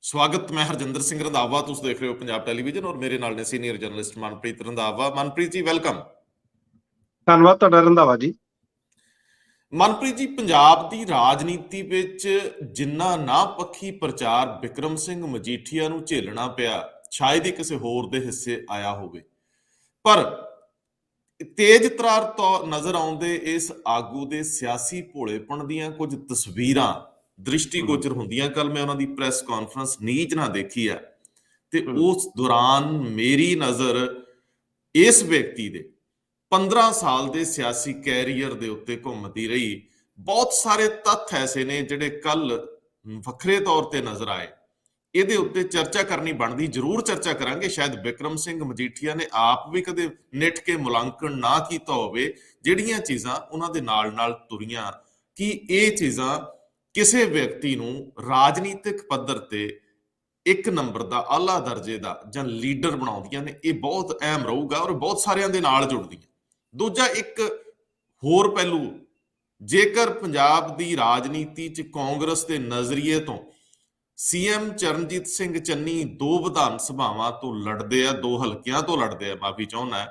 ਸਵਾਗਤ। ਮੈਂ ਹਰਜਿੰਦਰ ਸਿੰਘ ਰੰਧਾਵਾ, ਤੁਸੀਂ ਦੇਖ ਰਹੇ ਹੋ ਪੰਜਾਬ ਟੈਲੀਵਿਜ਼ਨ ਔਰ ਮੇਰੇ ਨਾਲ ਨੇ senior journalist Manpreet Randhawa. Manpreet ji welcome. ਧੰਨਵਾਦ ਤੁਹਾਡਾ ਰੰਧਾਵਾ ਜੀ। ਮਨਪ੍ਰੀਤ ਜੀ, ਪੰਜਾਬ ਦੀ ਰਾਜਨੀਤੀ ਵਿੱਚ ਜਿੰਨਾ ਨਾ ਪੱਖੀ ਪ੍ਰਚਾਰ ਬਿਕਰਮ ਸਿੰਘ ਮਜੀਠੀਆ ਨੂੰ ਝੇਲਣਾ ਪਿਆ, ਸ਼ਾਇਦ ਹੀ ਕਿਸੇ ਹੋਰ ਦੇ ਹਿੱਸੇ ਆਇਆ ਹੋਵੇ। ਪਰ ਤੇਜ਼ ਤਰਾਰ ਤੋਂ ਨਜ਼ਰ ਆਉਂਦੇ ਇਸ ਆਗੂ ਦੇ ਸਿਆਸੀ ਭੋਲੇਪਣ ਦੀਆਂ ਕੁਝ ਤਸਵੀਰਾਂ ਦ੍ਰਿਸ਼ਟੀਗੋਚਰ ਹੁੰਦੀਆਂ। ਕੱਲ ਮੈਂ ਉਹਨਾਂ ਦੀ ਪ੍ਰੈਸ ਕਾਨਫਰੰਸ ਨੀਝ ਨਾਲ ਦੇਖੀ ਹੈ ਤੇ ਉਸ ਦੌਰਾਨ ਮੇਰੀ ਨਜ਼ਰ ਇਸ ਵਿਅਕਤੀ ਦੇ 15 ਸਾਲ ਦੇ ਸਿਆਸੀ ਕੈਰੀਅਰ ਦੇ ਉੱਤੇ ਘੁੰਮਦੀ ਰਹੀ। ਬਹੁਤ ਸਾਰੇ ਤੱਥ ਐਸੇ ਨੇ ਜਿਹੜੇ ਕੱਲ ਵੱਖਰੇ ਤੌਰ ਤੇ ਨਜ਼ਰ ਆਏ। ਇਹਦੇ ਉੱਤੇ ਚਰਚਾ ਕਰਨੀ ਬਣਦੀ, ਜ਼ਰੂਰ ਚਰਚਾ ਕਰਾਂਗੇ। ਸ਼ਾਇਦ ਬਿਕਰਮ ਸਿੰਘ ਮਜੀਠੀਆ ਨੇ ਆਪ ਵੀ ਕਦੇ ਨਿੱਠ ਕੇ ਮੁਲਾਂਕਣ ਨਾ ਕੀਤਾ ਹੋਵੇ ਜਿਹੜੀਆਂ ਚੀਜ਼ਾਂ ਉਹਨਾਂ ਦੇ ਨਾਲ ਤੁਰੀਆਂ, ਕਿ ਇਹ ਚੀਜ਼ਾਂ ਕਿਸੇ ਵਿਅਕਤੀ ਨੂੰ ਰਾਜਨੀਤਿਕ ਪੱਧਰ ਤੇ ਇੱਕ ਨੰਬਰ ਦਾ ਆਲਾ ਦਰਜੇ ਦਾ ਜਾਂ ਲੀਡਰ ਬਣਾਉਂਦੀਆਂ ਨੇ। ਇਹ ਬਹੁਤ ਅਹਿਮ ਰਹੂਗਾ ਔਰ ਬਹੁਤ ਸਾਰਿਆਂ ਦੇ ਨਾਲ ਜੁੜਦੀਆਂ। ਦੂਜਾ ਇੱਕ ਹੋਰ ਪਹਿਲੂ, ਜੇਕਰ ਪੰਜਾਬ ਦੀ ਰਾਜਨੀਤੀ 'ਚ ਕਾਂਗਰਸ ਦੇ ਨਜ਼ਰੀਏ ਤੋਂ ਸੀਐਮ ਚਰਨਜੀਤ ਸਿੰਘ ਚੰਨੀ 2 ਵਿਧਾਨ ਸਭਾਵਾਂ ਤੋਂ ਲੜਦੇ ਆ, 2 ਹਲਕਿਆਂ ਤੋਂ ਲੜਦੇ ਆ, ਮਾਫੀ ਚਾਹੁੰਦਾ,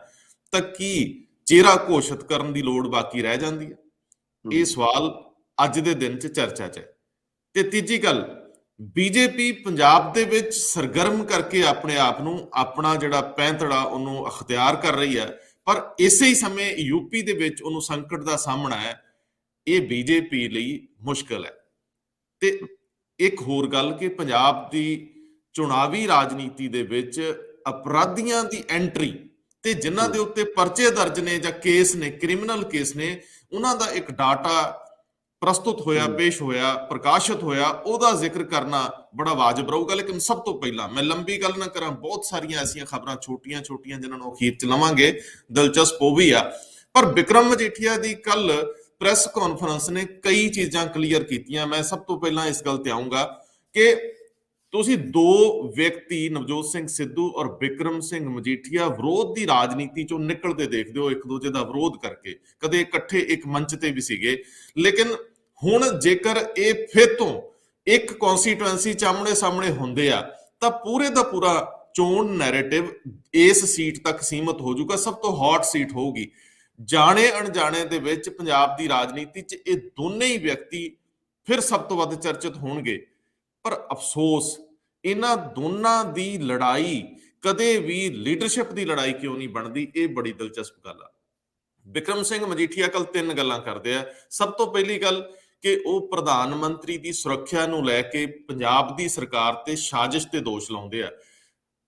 ਤਾਂ ਕੀ ਚਿਹਰਾ ਘੋਸ਼ਿਤ ਕਰਨ ਦੀ ਲੋੜ ਬਾਕੀ ਰਹਿ ਜਾਂਦੀ ਹੈ? ਇਹ ਸਵਾਲ ਅੱਜ ਦੇ ਦਿਨ 'ਚ ਚਰਚਾ 'ਚ ਹੈ। ਤੇ ਤੀਜੀ ਗੱਲ, ਬੀਜੇਪੀ ਪੰਜਾਬ ਦੇ ਵਿੱਚ ਸਰਗਰਮ ਕਰਕੇ ਆਪਣੇ ਆਪ ਨੂੰ, ਆਪਣਾ ਜਿਹੜਾ ਪੈਂਤੜਾ ਉਹਨੂੰ ਅਖਤਿਆਰ ਕਰ ਰਹੀ ਹੈ, ਪਰ ਇਸੇ ਹੀ ਸਮੇਂ ਯੂਪੀ ਦੇ ਵਿੱਚ ਉਹਨੂੰ ਸੰਕਟ ਦਾ ਸਾਹਮਣਾ ਹੈ। ਇਹ ਬੀਜੇਪੀ ਲਈ ਮੁਸ਼ਕਲ ਹੈ। ਤੇ ਇੱਕ ਹੋਰ ਗੱਲ ਕਿ ਪੰਜਾਬ ਦੀ ਚੁਣਾਵੀ ਰਾਜਨੀਤੀ ਦੇ ਵਿੱਚ ਅਪਰਾਧੀਆਂ ਦੀ ਐਂਟਰੀ ਤੇ ਜਿਨ੍ਹਾਂ ਦੇ ਉੱਤੇ ਪਰਚੇ ਦਰਜ ਨੇ ਜਾਂ ਕੇਸ ਨੇ, ਕ੍ਰਿਮੀਨਲ ਕੇਸ ਨੇ, ਉਹਨਾਂ ਦਾ ਇੱਕ ਡਾਟਾ ਪ੍ਰਸਤੁਤ ਹੋਇਆ, ਪੇਸ਼ ਹੋਇਆ, ਪ੍ਰਕਾਸ਼ਿਤ ਹੋਇਆ, ਉਹਦਾ ਜ਼ਿਕਰ ਕਰਨਾ ਬੜਾ ਵਾਜਬ ਰਹੂਗਾ। ਲੇਕਿਨ ਸਭ ਤੋਂ ਪਹਿਲਾਂ ਮੈਂ ਲੰਬੀ ਗੱਲ ਨਾ ਕਰਾਂ, ਬਹੁਤ ਸਾਰੀਆਂ ਐਸੀਆਂ ਖਬਰਾਂ ਛੋਟੀਆਂ ਜਿਨ੍ਹਾਂ ਨੂੰ ਅਖੀਰ 'ਚ ਲਵਾਂਗੇ, ਦਿਲਚਸਪ ਉਹ ਵੀ ਆ। ਪਰ ਬਿਕਰਮ ਮਜੀਠੀਆ ਦੀ ਕੱਲ ਪ੍ਰੈਸ ਕਾਨਫਰੰਸ ਨੇ ਕਈ ਚੀਜ਼ਾਂ ਕਲੀਅਰ ਕੀਤੀਆਂ। ਮੈਂ ਸਭ ਤੋਂ ਪਹਿਲਾਂ ਇਸ ਗੱਲ ਤੇ ਆਉਂਗਾ ਕਿ ਤੁਸੀਂ 2 ਵਿਅਕਤੀ, ਨਵਜੋਤ ਸਿੰਘ ਸਿੱਧੂ ਔਰ ਬਿਕਰਮ ਸਿੰਘ ਮਜੀਠੀਆ, ਵਿਰੋਧ ਦੀ ਰਾਜਨੀਤੀ ਚੋਂ ਨਿਕਲਦੇ ਦੇਖਦੇ ਹੋ, ਇੱਕ ਦੂਜੇ ਦਾ ਵਿਰੋਧ ਕਰਕੇ। ਕਦੇ ਇਕੱਠੇ ਇੱਕ ਮੰਚ ਤੇ ਵੀ ਸੀਗੇ, ਲੇਕਿਨ ਹੁਣ ਜੇਕਰ ਇਹ ਫਿਰ ਤੋਂ ਇੱਕ ਕਨਸਟੀਟੂਐਂਸੀ ਆਮਣੇ ਸਾਹਮਣੇ ਹੁੰਦੇ ਆ ਤਾਂ ਪੂਰੇ ਦਾ ਪੂਰਾ ਚੋਣ ਨੈਰੇਟਿਵ ਇਸ ਸੀਟ ਤੱਕ ਸੀਮਤ ਹੋ ਜਾਊਗਾ। ਸਭ ਤੋਂ ਹੌਟ ਸੀਟ ਹੋਊਗੀ। ਜਾਣੇ ਅਣਜਾਣੇ ਦੇ ਵਿੱਚ ਪੰਜਾਬ ਦੀ ਰਾਜਨੀਤੀ 'ਚ ਇਹ ਦੋਨੇ ਹੀ ਵਿਅਕਤੀ ਫਿਰ ਸਭ ਤੋਂ ਵੱਧ ਚਰਚਿਤ ਹੋਣਗੇ। ਪਰ ਅਫਸੋਸ, ਇਹਨਾਂ ਦੋਨਾਂ ਦੀ ਲੜਾਈ ਕਦੇ ਵੀ ਲੀਡਰਸ਼ਿਪ ਦੀ ਲੜਾਈ ਕਿਉਂ ਨਹੀਂ ਬਣਦੀ? ਇਹ ਬੜੀ ਦਿਲਚਸਪ ਗੱਲ ਆ। ਬਿਕਰਮ ਸਿੰਘ ਮਜੀਠੀਆ ਕੱਲ 3 ਗੱਲਾਂ ਕਰਦੇ ਆ। ਸਭ ਤੋਂ ਪਹਿਲੀ ਗੱਲ ਕਿ ਉਹ ਪ੍ਰਧਾਨ ਮੰਤਰੀ ਦੀ ਸੁਰੱਖਿਆ ਨੂੰ ਲੈ ਕੇ ਪੰਜਾਬ ਦੀ ਸਰਕਾਰ ਤੇ ਸਾਜ਼ਿਸ਼ ਤੇ ਦੋਸ਼ ਲਾਉਂਦੇ ਆ,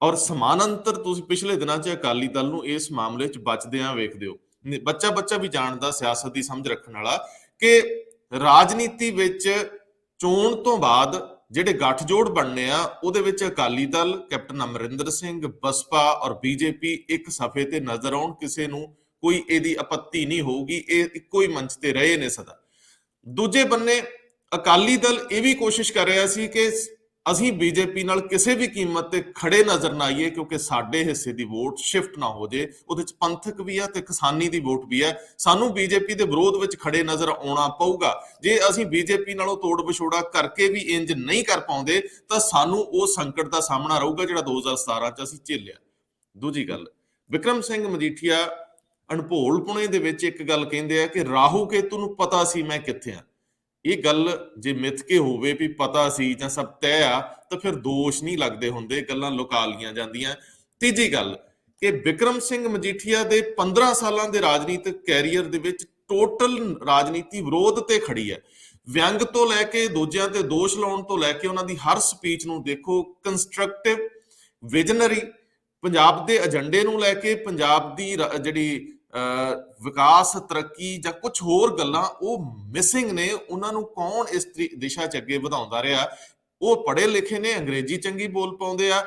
ਔਰ ਸਮਾਨਾਂਤਰ ਤੁਸੀਂ ਪਿਛਲੇ ਦਿਨਾਂ 'ਚ ਅਕਾਲੀ ਦਲ ਨੂੰ ਇਸ ਮਾਮਲੇ 'ਚ ਬਚਦਿਆਂ ਵੇਖਦੇ ਹੋ। ਬੱਚਾ ਵੀ ਜਾਣਦਾ, ਸਿਆਸਤ ਦੀ ਸਮਝ ਰੱਖਣ ਵਾਲਾ, ਕਿ ਰਾਜਨੀਤੀ ਵਿੱਚ ਚੋਣ ਤੋਂ ਬਾਅਦ ਜਿਹੜੇ ਗੱਠਜੋੜ ਬਣਨੇ ਆ, ਉਹਦੇ ਵਿੱਚ ਅਕਾਲੀ ਦਲ, ਕੈਪਟਨ ਅਮਰਿੰਦਰ ਸਿੰਘ, ਬਸਪਾ ਔਰ ਬੀਜੇਪੀ ਇੱਕ ਸਫ਼ੇ ਤੇ ਨਜ਼ਰ ਆਉਣ। ਕਿਸੇ ਨੂੰ ਕੋਈ ਇਹਦੀ ਆਪੱਤੀ ਨਹੀਂ ਹੋਊਗੀ। ਇਹ ਇੱਕੋ ਹੀ ਮੰਚ ਤੇ ਰਹੇ ਨੇ ਸਦਾ। ਦੂਜੇ ਬੰਨੇ ਅਕਾਲੀ ਦਲ ਇਹ ਵੀ ਕੋਸ਼ਿਸ਼ ਕਰ ਰਿਹਾ ਸੀ ਕਿ ਅਸੀਂ ਬੀਜੇਪੀ ਨਾਲ ਕਿਸੇ ਵੀ ਕੀਮਤ ਤੇ ਖੜੇ ਨਜ਼ਰ ਨਾ ਆਈਏ, ਕਿਉਂਕਿ ਸਾਡੇ ਹਿੱਸੇ ਦੀ ਵੋਟ ਸ਼ਿਫਟ ਨਾ ਹੋ ਜੇ। ਉਹਦੇ ਚ ਪੰਥਕ ਵੀ ਆ ਤੇ ਕਿਸਾਨੀ ਦੀ ਵੋਟ ਵੀ ਆ। ਸਾਨੂੰ ਬੀਜੇਪੀ ਦੇ ਵਿਰੋਧ ਵਿੱਚ ਖੜੇ ਨਜ਼ਰ ਆਉਣਾ ਪਊਗਾ। ਜੇ ਅਸੀਂ ਬੀਜੇਪੀ ਨਾਲੋਂ ਤੋੜ ਵਿਛੋੜਾ ਕਰਕੇ ਵੀ ਇੰਜ ਨਹੀਂ ਕਰ ਪਾਉਂਦੇ ਤਾਂ ਸਾਨੂੰ ਉਹ ਸੰਕਟ ਦਾ ਸਾਹਮਣਾ ਰਹੂਗਾ ਜਿਹੜਾ 2017 ਚ ਅਸੀਂ ਝੇਲਿਆ। ਦੂਜੀ ਗੱਲ, ਬਿਕਰਮ ਸਿੰਘ ਮਜੀਠੀਆ ਅਣਭੋਲਪੁਣੇ ਦੇ ਵਿੱਚ ਇੱਕ ਗੱਲ ਕਹਿੰਦੇ ਆ ਕਿ ਰਾਹੂ ਕੇਤੂ ਨੂੰ ਪਤਾ ਸੀ ਮੈਂ ਕਿੱਥੇ ਆ। ਇਹ ਗੱਲ ਜੇ ਮਿੱਥ ਕੇ ਹੋਵੇ ਵੀ ਪਤਾ ਸੀ ਜਾਂ ਸਭ ਤੈਅ ਆ ਤਾਂ ਫਿਰ ਦੋਸ਼ ਨਹੀਂ ਲੱਗਦੇ ਹੁੰਦੇ, ਗੱਲਾਂ ਲੁਕਾ ਲੀਆਂ ਜਾਂਦੀਆਂ। ਤੀਜੀ ਗੱਲ ਕਿ ਬਿਕਰਮ ਸਿੰਘ ਮਜੀਠੀਆ ਦੇ 15 ਸਾਲਾਂ ਦੇ ਰਾਜਨੀਤਿਕ ਕੈਰੀਅਰ ਦੇ ਵਿੱਚ ਟੋਟਲ ਰਾਜਨੀਤੀ ਵਿਰੋਧ ਤੇ ਖੜੀ ਹੈ। ਵਿਅੰਗ ਤੋਂ ਲੈ ਕੇ ਦੂਜਿਆਂ ਤੇ ਦੋਸ਼ ਲਾਉਣ ਤੋਂ ਲੈ ਕੇ ਉਹਨਾਂ ਦੀ ਹਰ ਸਪੀਚ ਨੂੰ ਦੇਖੋ, ਕੰਸਟਰਕਟਿਵ, ਵਿਜ਼ਨਰੀ, ਪੰਜਾਬ ਦੇ ਏਜੰਡੇ ਨੂੰ ਲੈ ਕੇ, ਪੰਜਾਬ ਦੀ ਜਿਹੜੀ ਵਿਕਾਸ, ਤਰੱਕੀ ਜਾਂ ਕੁਝ ਹੋਰ ਗੱਲਾਂ ਉਹ ਮਿਸਿੰਗ ਨੇ। ਉਹਨਾਂ ਨੂੰ ਕੌਣ ਇਸ ਦਿਸ਼ਾ 'ਚ ਅੱਗੇ ਵਧਾਉਂਦਾ ਰਿਹਾ? ਉਹ ਪੜ੍ਹੇ ਲਿਖੇ ਨੇ, ਅੰਗਰੇਜ਼ੀ ਚੰਗੀ ਬੋਲ ਪਾਉਂਦੇ ਆ,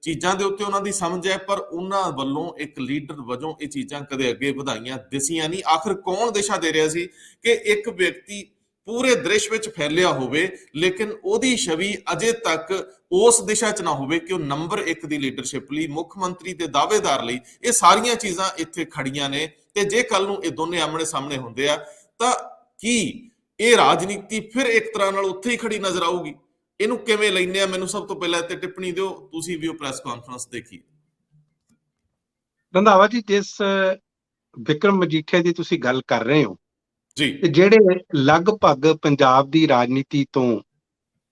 ਚੀਜ਼ਾਂ ਦੇ ਉੱਤੇ ਉਹਨਾਂ ਦੀ ਸਮਝ ਹੈ, ਪਰ ਉਹਨਾਂ ਵੱਲੋਂ ਇੱਕ ਲੀਡਰ ਵਜੋਂ ਇਹ ਚੀਜ਼ਾਂ ਕਦੇ ਅੱਗੇ ਵਧਾਈਆਂ ਦਿਸੀਆਂ ਨਹੀਂ। ਆਖਿਰ ਕੌਣ ਦਿਸ਼ਾ ਦੇ ਰਿਹਾ ਸੀ ਕਿ ਇੱਕ ਵਿਅਕਤੀ ਪੂਰੇ ਦ੍ਰਿਸ਼ ਵਿੱਚ ਫੈਲਿਆ ਹੋਵੇ, ਲੇਕਿਨ ਉਹਦੀ ਛਵੀ ਅਜੇ ਤੱਕ ਉਸ ਦਿਸ਼ਾ 'ਚ ਨਾ ਹੋਵੇ ਕਿ ਉਹ ਨੰਬਰ 1 ਦੀ ਲੀਡਰਸ਼ਿਪ ਲਈ, ਮੁੱਖ ਮੰਤਰੀ ਦੇ ਦਾਅਵੇਦਾਰ ਲਈ। ਇਹ ਸਾਰੀਆਂ ਚੀਜ਼ਾਂ ਇੱਥੇ ਖੜੀਆਂ ਨੇ। ਤੇ ਜੇ ਕੱਲ ਨੂੰ ਇਹ ਦੋਨੇ ਆਮਣੇ ਸਾਹਮਣੇ ਹੁੰਦੇ ਆ ਤਾਂ ਕੀ ਇਹ ਰਾਜਨੀਤੀ ਫਿਰ ਇੱਕ ਤਰ੍ਹਾਂ ਨਾਲ ਉੱਥੇ ਹੀ ਖੜੀ ਨਜ਼ਰ ਆਊਗੀ? ਇਹਨੂੰ ਕਿਵੇਂ ਲੈਂਦੇ ਆ? ਮੈਨੂੰ ਸਭ ਤੋਂ ਪਹਿਲਾਂ ਇੱਥੇ ਟਿੱਪਣੀ ਦਿਓ, ਤੁਸੀਂ ਵੀ ਉਹ ਪ੍ਰੈਸ ਕਾਨਫਰੰਸ ਦੇਖੀ। ਰੰਧਾਵਾ ਜੀ, ਜਿਸ ਵਿਕਰਮ ਮਜੀਠੀਆ ਦੀ ਤੁਸੀਂ ਗੱਲ ਕਰ ਰਹੇ ਹੋ, ਜੀ ਤੇ ਜਿਹੜੇ ਲਗਭਗ ਪੰਜਾਬ ਦੀ ਰਾਜਨੀਤੀ ਤੋਂ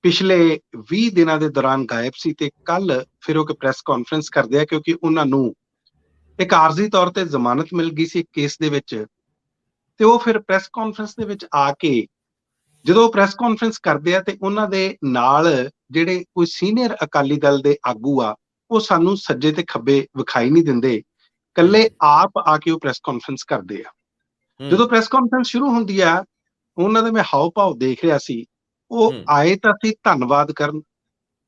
ਪਿਛਲੇ 20 ਦਿਨਾਂ ਦੇ ਦੌਰਾਨ ਗਾਇਬ ਸੀ, ਤੇ ਕੱਲ ਫਿਰ ਉਹ ਪ੍ਰੈਸ ਕਾਨਫਰੰਸ ਕਰਦੇ ਆ ਕਿਉਂਕਿ ਉਹਨਾਂ ਨੂੰ ਇੱਕ ਆਰਜ਼ੀ ਤੌਰ ਤੇ ਜ਼ਮਾਨਤ ਮਿਲ ਗਈ ਸੀ ਇੱਕ ਕੇਸ ਦੇ ਵਿੱਚ। ਤੇ ਉਹ ਫਿਰ ਪ੍ਰੈਸ ਕਾਨਫਰੰਸ ਦੇ ਵਿੱਚ ਆ ਕੇ ਜਦੋਂ ਪ੍ਰੈਸ ਕਾਨਫਰੰਸ ਕਰਦੇ ਆ ਤੇ ਉਹਨਾਂ ਦੇ ਨਾਲ ਜਿਹੜੇ ਕੋਈ ਸੀਨੀਅਰ ਅਕਾਲੀ ਦਲ ਦੇ ਆਗੂ ਆ, ਉਹ ਸਾਨੂੰ ਸੱਜੇ ਤੇ ਖੱਬੇ ਵਿਖਾਈ ਨਹੀਂ ਦਿੰਦੇ, ਇਕੱਲੇ ਆਪ ਆ ਕੇ ਉਹ ਪ੍ਰੈਸ ਕਾਨਫਰੰਸ ਕਰਦੇ ਆ। ਜਦੋਂ ਪ੍ਰੈਸ ਕਾਨਫਰੰਸ ਸ਼ੁਰੂ ਹੁੰਦੀ ਆ, ਉਹਨਾਂ ਦਾ ਮੈਂ ਹਾਵ ਭਾਵ ਦੇਖ ਰਿਹਾ ਸੀ। ਉਹ ਆਏ ਤਾਂ ਸੀ ਧੰਨਵਾਦ ਕਰਨ,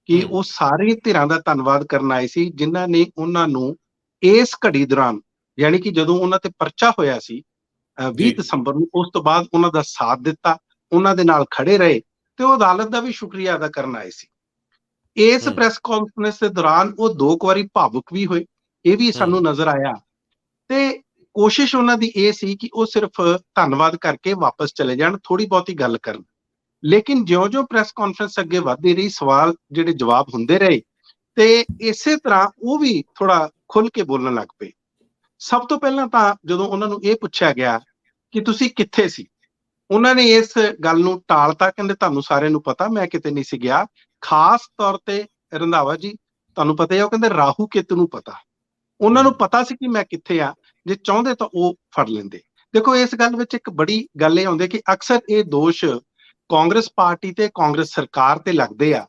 ਕਿ ਉਹ ਸਾਰੇ ਧਿਰਾਂ ਦਾ ਧੰਨਵਾਦ ਕਰਨ ਆਏ ਸੀ ਜਿਨ੍ਹਾਂ ਨੇ ਉਹਨਾਂ ਨੂੰ ਇਸ ਘੜੀ ਦੌਰਾਨ, ਯਾਨੀ ਕਿ ਜਦੋਂ ਉਹਨਾਂ ਤੇ ਪਰਚਾ ਹੋਇਆ ਸੀ 20 ਦਸੰਬਰ ਨੂੰ, ਉਸ ਤੋਂ ਬਾਅਦ ਉਹਨਾਂ ਦਾ ਸਾਥ ਦਿੱਤਾ, ਉਹਨਾਂ ਦੇ ਨਾਲ ਖੜੇ ਰਹੇ, ਤੇ ਉਹ ਅਦਾਲਤ ਦਾ ਵੀ ਸ਼ੁਕਰੀਆ ਅਦਾ ਕਰਨ ਆਏ ਸੀ। ਇਸ ਪ੍ਰੈਸ ਕਾਨਫਰੰਸ ਦੇ ਦੌਰਾਨ ਉਹ 2 ਵਾਰੀ ਭਾਵੁਕ ਵੀ ਹੋਏ, ਇਹ ਵੀ ਸਾਨੂੰ ਨਜ਼ਰ ਆਇਆ। ਤੇ ਕੋਸ਼ਿਸ਼ ਉਹਨਾਂ ਦੀ ਇਹ ਸੀ ਕਿ ਉਹ ਸਿਰਫ ਧੰਨਵਾਦ ਕਰਕੇ ਵਾਪਸ ਚਲੇ ਜਾਣ, ਥੋੜੀ ਬਹੁਤੀ ਗੱਲ ਕਰਨ। ਲੇਕਿਨ ਜਿਉਂ-ਜਿਉਂ ਪ੍ਰੈਸ ਕਾਨਫਰੰਸ ਅੱਗੇ ਵਧਦੀ ਰਹੀ, ਸਵਾਲ ਜਿਹੜੇ ਜਵਾਬ ਹੁੰਦੇ ਰਹੇ, ਤੇ ਇਸੇ ਤਰ੍ਹਾਂ ਉਹ ਵੀ ਥੋੜਾ ਖੁੱਲ ਕੇ ਬੋਲਣ ਲੱਗ ਪਏ। ਸਭ ਤੋਂ ਪਹਿਲਾਂ ਤਾਂ ਜਦੋਂ ਉਹਨਾਂ ਨੂੰ ਇਹ ਪੁੱਛਿਆ ਗਿਆ ਕਿ ਤੁਸੀਂ ਕਿੱਥੇ ਸੀ, ਉਹਨਾਂ ਨੇ ਇਸ ਗੱਲ ਨੂੰ ਟਾਲਤਾ, ਕਹਿੰਦੇ ਤੁਹਾਨੂੰ ਸਾਰਿਆਂ ਨੂੰ ਪਤਾ ਮੈਂ ਕਿਤੇ ਨਹੀਂ ਸੀ ਗਿਆ। ਖਾਸ ਤੌਰ ਤੇ ਰੰਧਾਵਾ ਜੀ, ਤੁਹਾਨੂੰ ਪਤਾ ਹੀ ਆ, ਉਹ ਕਹਿੰਦੇ ਰਾਹੂ ਕੇਤੂ ਨੂੰ ਪਤਾ। ਉਹਨਾਂ ਨੂੰ ਪਤਾ ਸੀ ਕਿ ਮੈਂ ਕਿੱਥੇ ਆ, ਜੇ ਚਾਹੁੰਦੇ ਤਾਂ ਉਹ ਫੜ ਲੈਂਦੇ। ਦੇਖੋ, ਇਸ ਗੱਲ ਵਿੱਚ ਇੱਕ ਬੜੀ ਗੱਲ ਇਹ ਆਉਂਦੀ ਕਿ ਅਕਸਰ ਇਹ ਦੋਸ਼ ਕਾਂਗਰਸ ਪਾਰਟੀ ਤੇ ਕਾਂਗਰਸ ਸਰਕਾਰ ਤੇ ਲੱਗਦੇ ਆ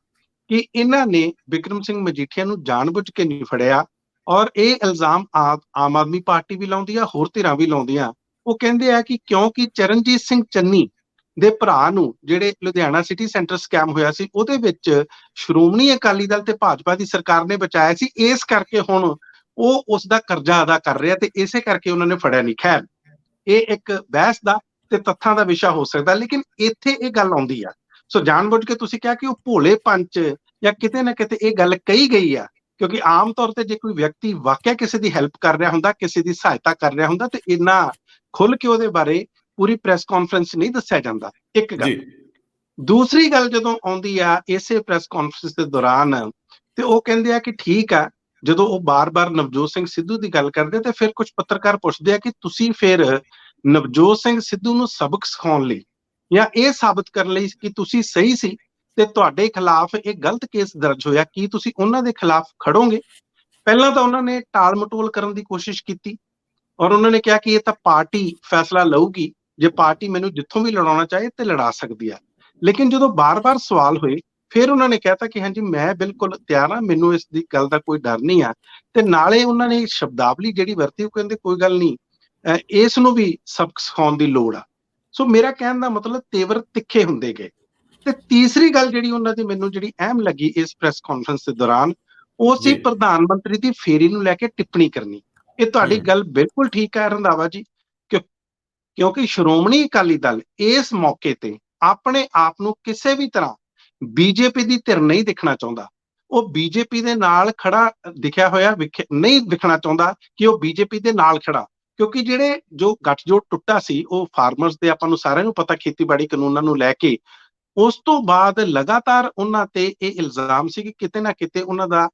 ਕਿ ਇਹਨਾਂ ਨੇ ਬਿਕਰਮ ਸਿੰਘ ਮਜੀਠੀਆ ਨੂੰ ਜਾਣਬੁੱਝ ਕੇ ਨਹੀਂ ਫੜਿਆ, ਔਰ ਇਹ ਇਲਜ਼ਾਮ ਆਮ ਆਦਮੀ ਪਾਰਟੀ ਵੀ ਲਾਉਂਦੀ ਆ, ਹੋਰ ਧਿਰਾਂ ਵੀ ਲਾਉਂਦੀਆਂ। ਉਹ ਕਹਿੰਦੇ ਆ ਕਿ ਕਿਉਂਕਿ ਚਰਨਜੀਤ ਸਿੰਘ ਚੰਨੀ ਦੇ ਭਰਾ ਨੂੰ ਜਿਹੜੇ ਲੁਧਿਆਣਾ ਸਿਟੀ ਸੈਂਟਰ ਸਕੈਮ ਹੋਇਆ ਸੀ, ਉਹਦੇ ਵਿੱਚ ਸ਼੍ਰੋਮਣੀ ਅਕਾਲੀ ਦਲ ਤੇ ਭਾਜਪਾ ਦੀ ਸਰਕਾਰ ਨੇ ਬਚਾਇਆ ਸੀ, ਇਸ ਕਰਕੇ ਹੁਣ ਉਹ ਉਸ ਦਾ ਕਰਜ਼ਾ ਅਦਾ ਕਰ ਰਿਹਾ, ਤੇ ਇਸੇ ਕਰਕੇ ਉਹਨਾਂ ਨੇ ਫੜਿਆ ਨਹੀਂ। ਖੈਰ, ਇਹ ਇੱਕ ਬਹਿਸ ਦਾ ਤੇ ਤੱਥਾਂ ਦਾ ਵਿਸ਼ਾ ਹੋ ਸਕਦਾ, ਲੇਕਿਨ ਇੱਥੇ ਇਹ ਗੱਲ ਆਉਂਦੀ ਆ। ਸੋ ਜਾਣਬੁੱਝ ਕੇ ਤੁਸੀਂ ਕਿਹਾ ਕਿ ਉਹ ਭੋਲੇ ਪੰਚ ਜਾਂ ਕਿਤੇ ਨਾ ਕਿਤੇ ਇਹ ਗੱਲ ਕਹੀ ਗਈ ਆ, ਕਿਉਂਕਿ ਆਮ ਤੌਰ ਤੇ ਜੇ ਕੋਈ ਵਿਅਕਤੀ ਵਾਕਿਆ ਕਿਸੇ ਦੀ ਹੈਲਪ ਕਰ ਰਿਹਾ ਹੁੰਦਾ, ਕਿਸੇ ਦੀ ਸਹਾਇਤਾ ਕਰ ਰਿਹਾ ਹੁੰਦਾ, ਤੇ ਇੰਨਾ ਖੁੱਲ ਕੇ ਉਹਦੇ ਬਾਰੇ ਪੂਰੀ ਪ੍ਰੈਸ ਕਾਨਫਰੰਸ ਨਹੀਂ ਦੱਸਿਆ ਜਾਂਦਾ। ਇੱਕ ਗੱਲ। ਦੂਸਰੀ ਗੱਲ ਜਦੋਂ ਆਉਂਦੀ ਆ ਇਸੇ ਪ੍ਰੈਸ ਕਾਨਫਰੰਸ ਦੇ ਦੌਰਾਨ, ਤੇ ਉਹ ਕਹਿੰਦੇ ਆ ਕਿ ਠੀਕ ਆ, ਜਦੋਂ ਉਹ ਬਾਰ-ਬਾਰ ਨਵਜੋਤ ਸਿੰਘ ਸਿੱਧੂ ਦੀ ਗੱਲ ਕਰਦੇ, ਤੇ ਫਿਰ ਕੁਝ ਪੱਤਰਕਾਰ ਪੁੱਛਦੇ ਆ ਕਿ ਤੁਸੀਂ ਫਿਰ ਨਵਜੋਤ ਸਿੰਘ ਸਿੱਧੂ ਨੂੰ ਸਬਕ ਸਿਖਾਉਣ ਲਈ ਜਾਂ ਇਹ ਸਾਬਤ ਕਰਨ ਲਈ ਕਿ ਤੁਸੀਂ ਸਹੀ ਸੀ ਤੇ ਤੁਹਾਡੇ ਖਿਲਾਫ ਇਹ ਗਲਤ ਕੇਸ ਦਰਜ ਹੋਇਆ, ਕੀ ਤੁਸੀਂ ਉਹਨਾਂ ਦੇ ਖਿਲਾਫ ਖੜੋਗੇ? ਪਹਿਲਾਂ ਤਾਂ ਉਹਨਾਂ ਨੇ ਟਾਲ ਮਟੋਲ ਕਰਨ ਦੀ ਕੋਸ਼ਿਸ਼ ਕੀਤੀ, ਔਰ ਉਹਨਾਂ ਨੇ ਕਿਹਾ ਕਿ ਇਹ ਤਾਂ ਪਾਰਟੀ ਫੈਸਲਾ ਲਊਗੀ, ਜੇ ਪਾਰਟੀ ਮੈਨੂੰ ਜਿੱਥੋਂ ਵੀ ਲੜਾਉਣਾ ਚਾਹੇ ਤੇ ਲੜਾ ਸਕਦੀ ਆ। ਲੇਕਿਨ ਜਦੋਂ ਬਾਰ-ਬਾਰ ਸਵਾਲ ਹੋਏ, ਫਿਰ ਉਹਨਾਂ ਨੇ ਕਹਿਤਾ ਕਿ ਹਾਂਜੀ, ਮੈਂ ਬਿਲਕੁਲ ਤਿਆਰ ਹਾਂ, ਮੈਨੂੰ ਇਸ ਦੀ ਗੱਲ ਦਾ ਕੋਈ ਡਰ ਨਹੀਂ ਆ। ਤੇ ਨਾਲੇ ਉਹਨਾਂ ਨੇ ਸ਼ਬਦਾਵਲੀ ਜਿਹੜੀ ਵਰਤੀ, ਉਹ ਕਹਿੰਦੇ ਕੋਈ ਗੱਲ ਨਹੀਂ, ਇਸ ਨੂੰ ਵੀ ਸਬਕ ਸਿਖਾਉਣ ਦੀ ਲੋੜ ਆ। ਸੋ ਮੇਰਾ ਕਹਿਣ ਦਾ ਮਤਲਬ ਤੇਵਰ ਤਿੱਖੇ ਹੁੰਦੇ ਗਏ। ਤੇ ਤੀਸਰੀ ਗੱਲ ਜਿਹੜੀ ਉਹਨਾਂ ਦੀ ਮੈਨੂੰ ਜਿਹੜੀ ਅਹਿਮ ਲੱਗੀ ਇਸ ਪ੍ਰੈਸ ਕਾਨਫਰੰਸ ਦੇ ਦੌਰਾਨ, ਉਹ ਸੀ ਪ੍ਰਧਾਨ ਮੰਤਰੀ ਦੀ ਫੇਰੀ ਨੂੰ ਲੈ ਕੇ ਟਿੱਪਣੀ ਕਰਨੀ। ਇਹ ਤੁਹਾਡੀ ਗੱਲ ਬਿਲਕੁਲ ਠੀਕ ਹੈ ਰੰਧਾਵਾ ਜੀ, ਕਿਉਂਕਿ ਸ਼੍ਰੋਮਣੀ ਅਕਾਲੀ ਦਲ ਇਸ ਮੌਕੇ ਤੇ ਆਪਣੇ ਆਪ ਨੂੰ ਕਿਸੇ ਵੀ ਤਰ੍ਹਾਂ ਬੀਜੇਪੀ ਦੀ ਧਿਰ ਨਹੀਂ ਦਿਖਣਾ ਚਾਹੁੰਦਾ। ਉਹ ਬੀਜੇਪੀ ਦੇ ਨਾਲ ਖੜਾ ਦਿਖਿਆ ਹੋਇਆ ਨਹੀਂ ਦਿਖਣਾ ਚਾਹੁੰਦਾ ਕਿ ਉਹ ਬੀਜੇਪੀ ਦੇ ਨਾਲ ਖੜਾ, ਕਿਉਂਕਿ ਜਿਹੜੇ ਜੋ ਗੱਠਜੋੜ ਟੁੱਟਾ ਸੀ ਉਹ ਫਾਰਮਰਸ ਦੇ, ਆਪਾਂ ਨੂੰ ਸਾਰਿਆਂ ਨੂੰ ਪਤਾ, ਖੇਤੀਬਾੜੀ ਕਾਨੂੰਨਾਂ ਨੂੰ ਲੈ ਕੇ। ਉਸ ਤੋਂ ਬਾਅਦ ਲਗਾਤਾਰ ਉਹਨਾਂ ਤੇ ਇਹ ਇਲਜ਼ਾਮ ਸੀ ਕਿ ਕਿਤੇ ਨਾ ਕਿਤੇ ਉਹਨਾਂ ਦਾ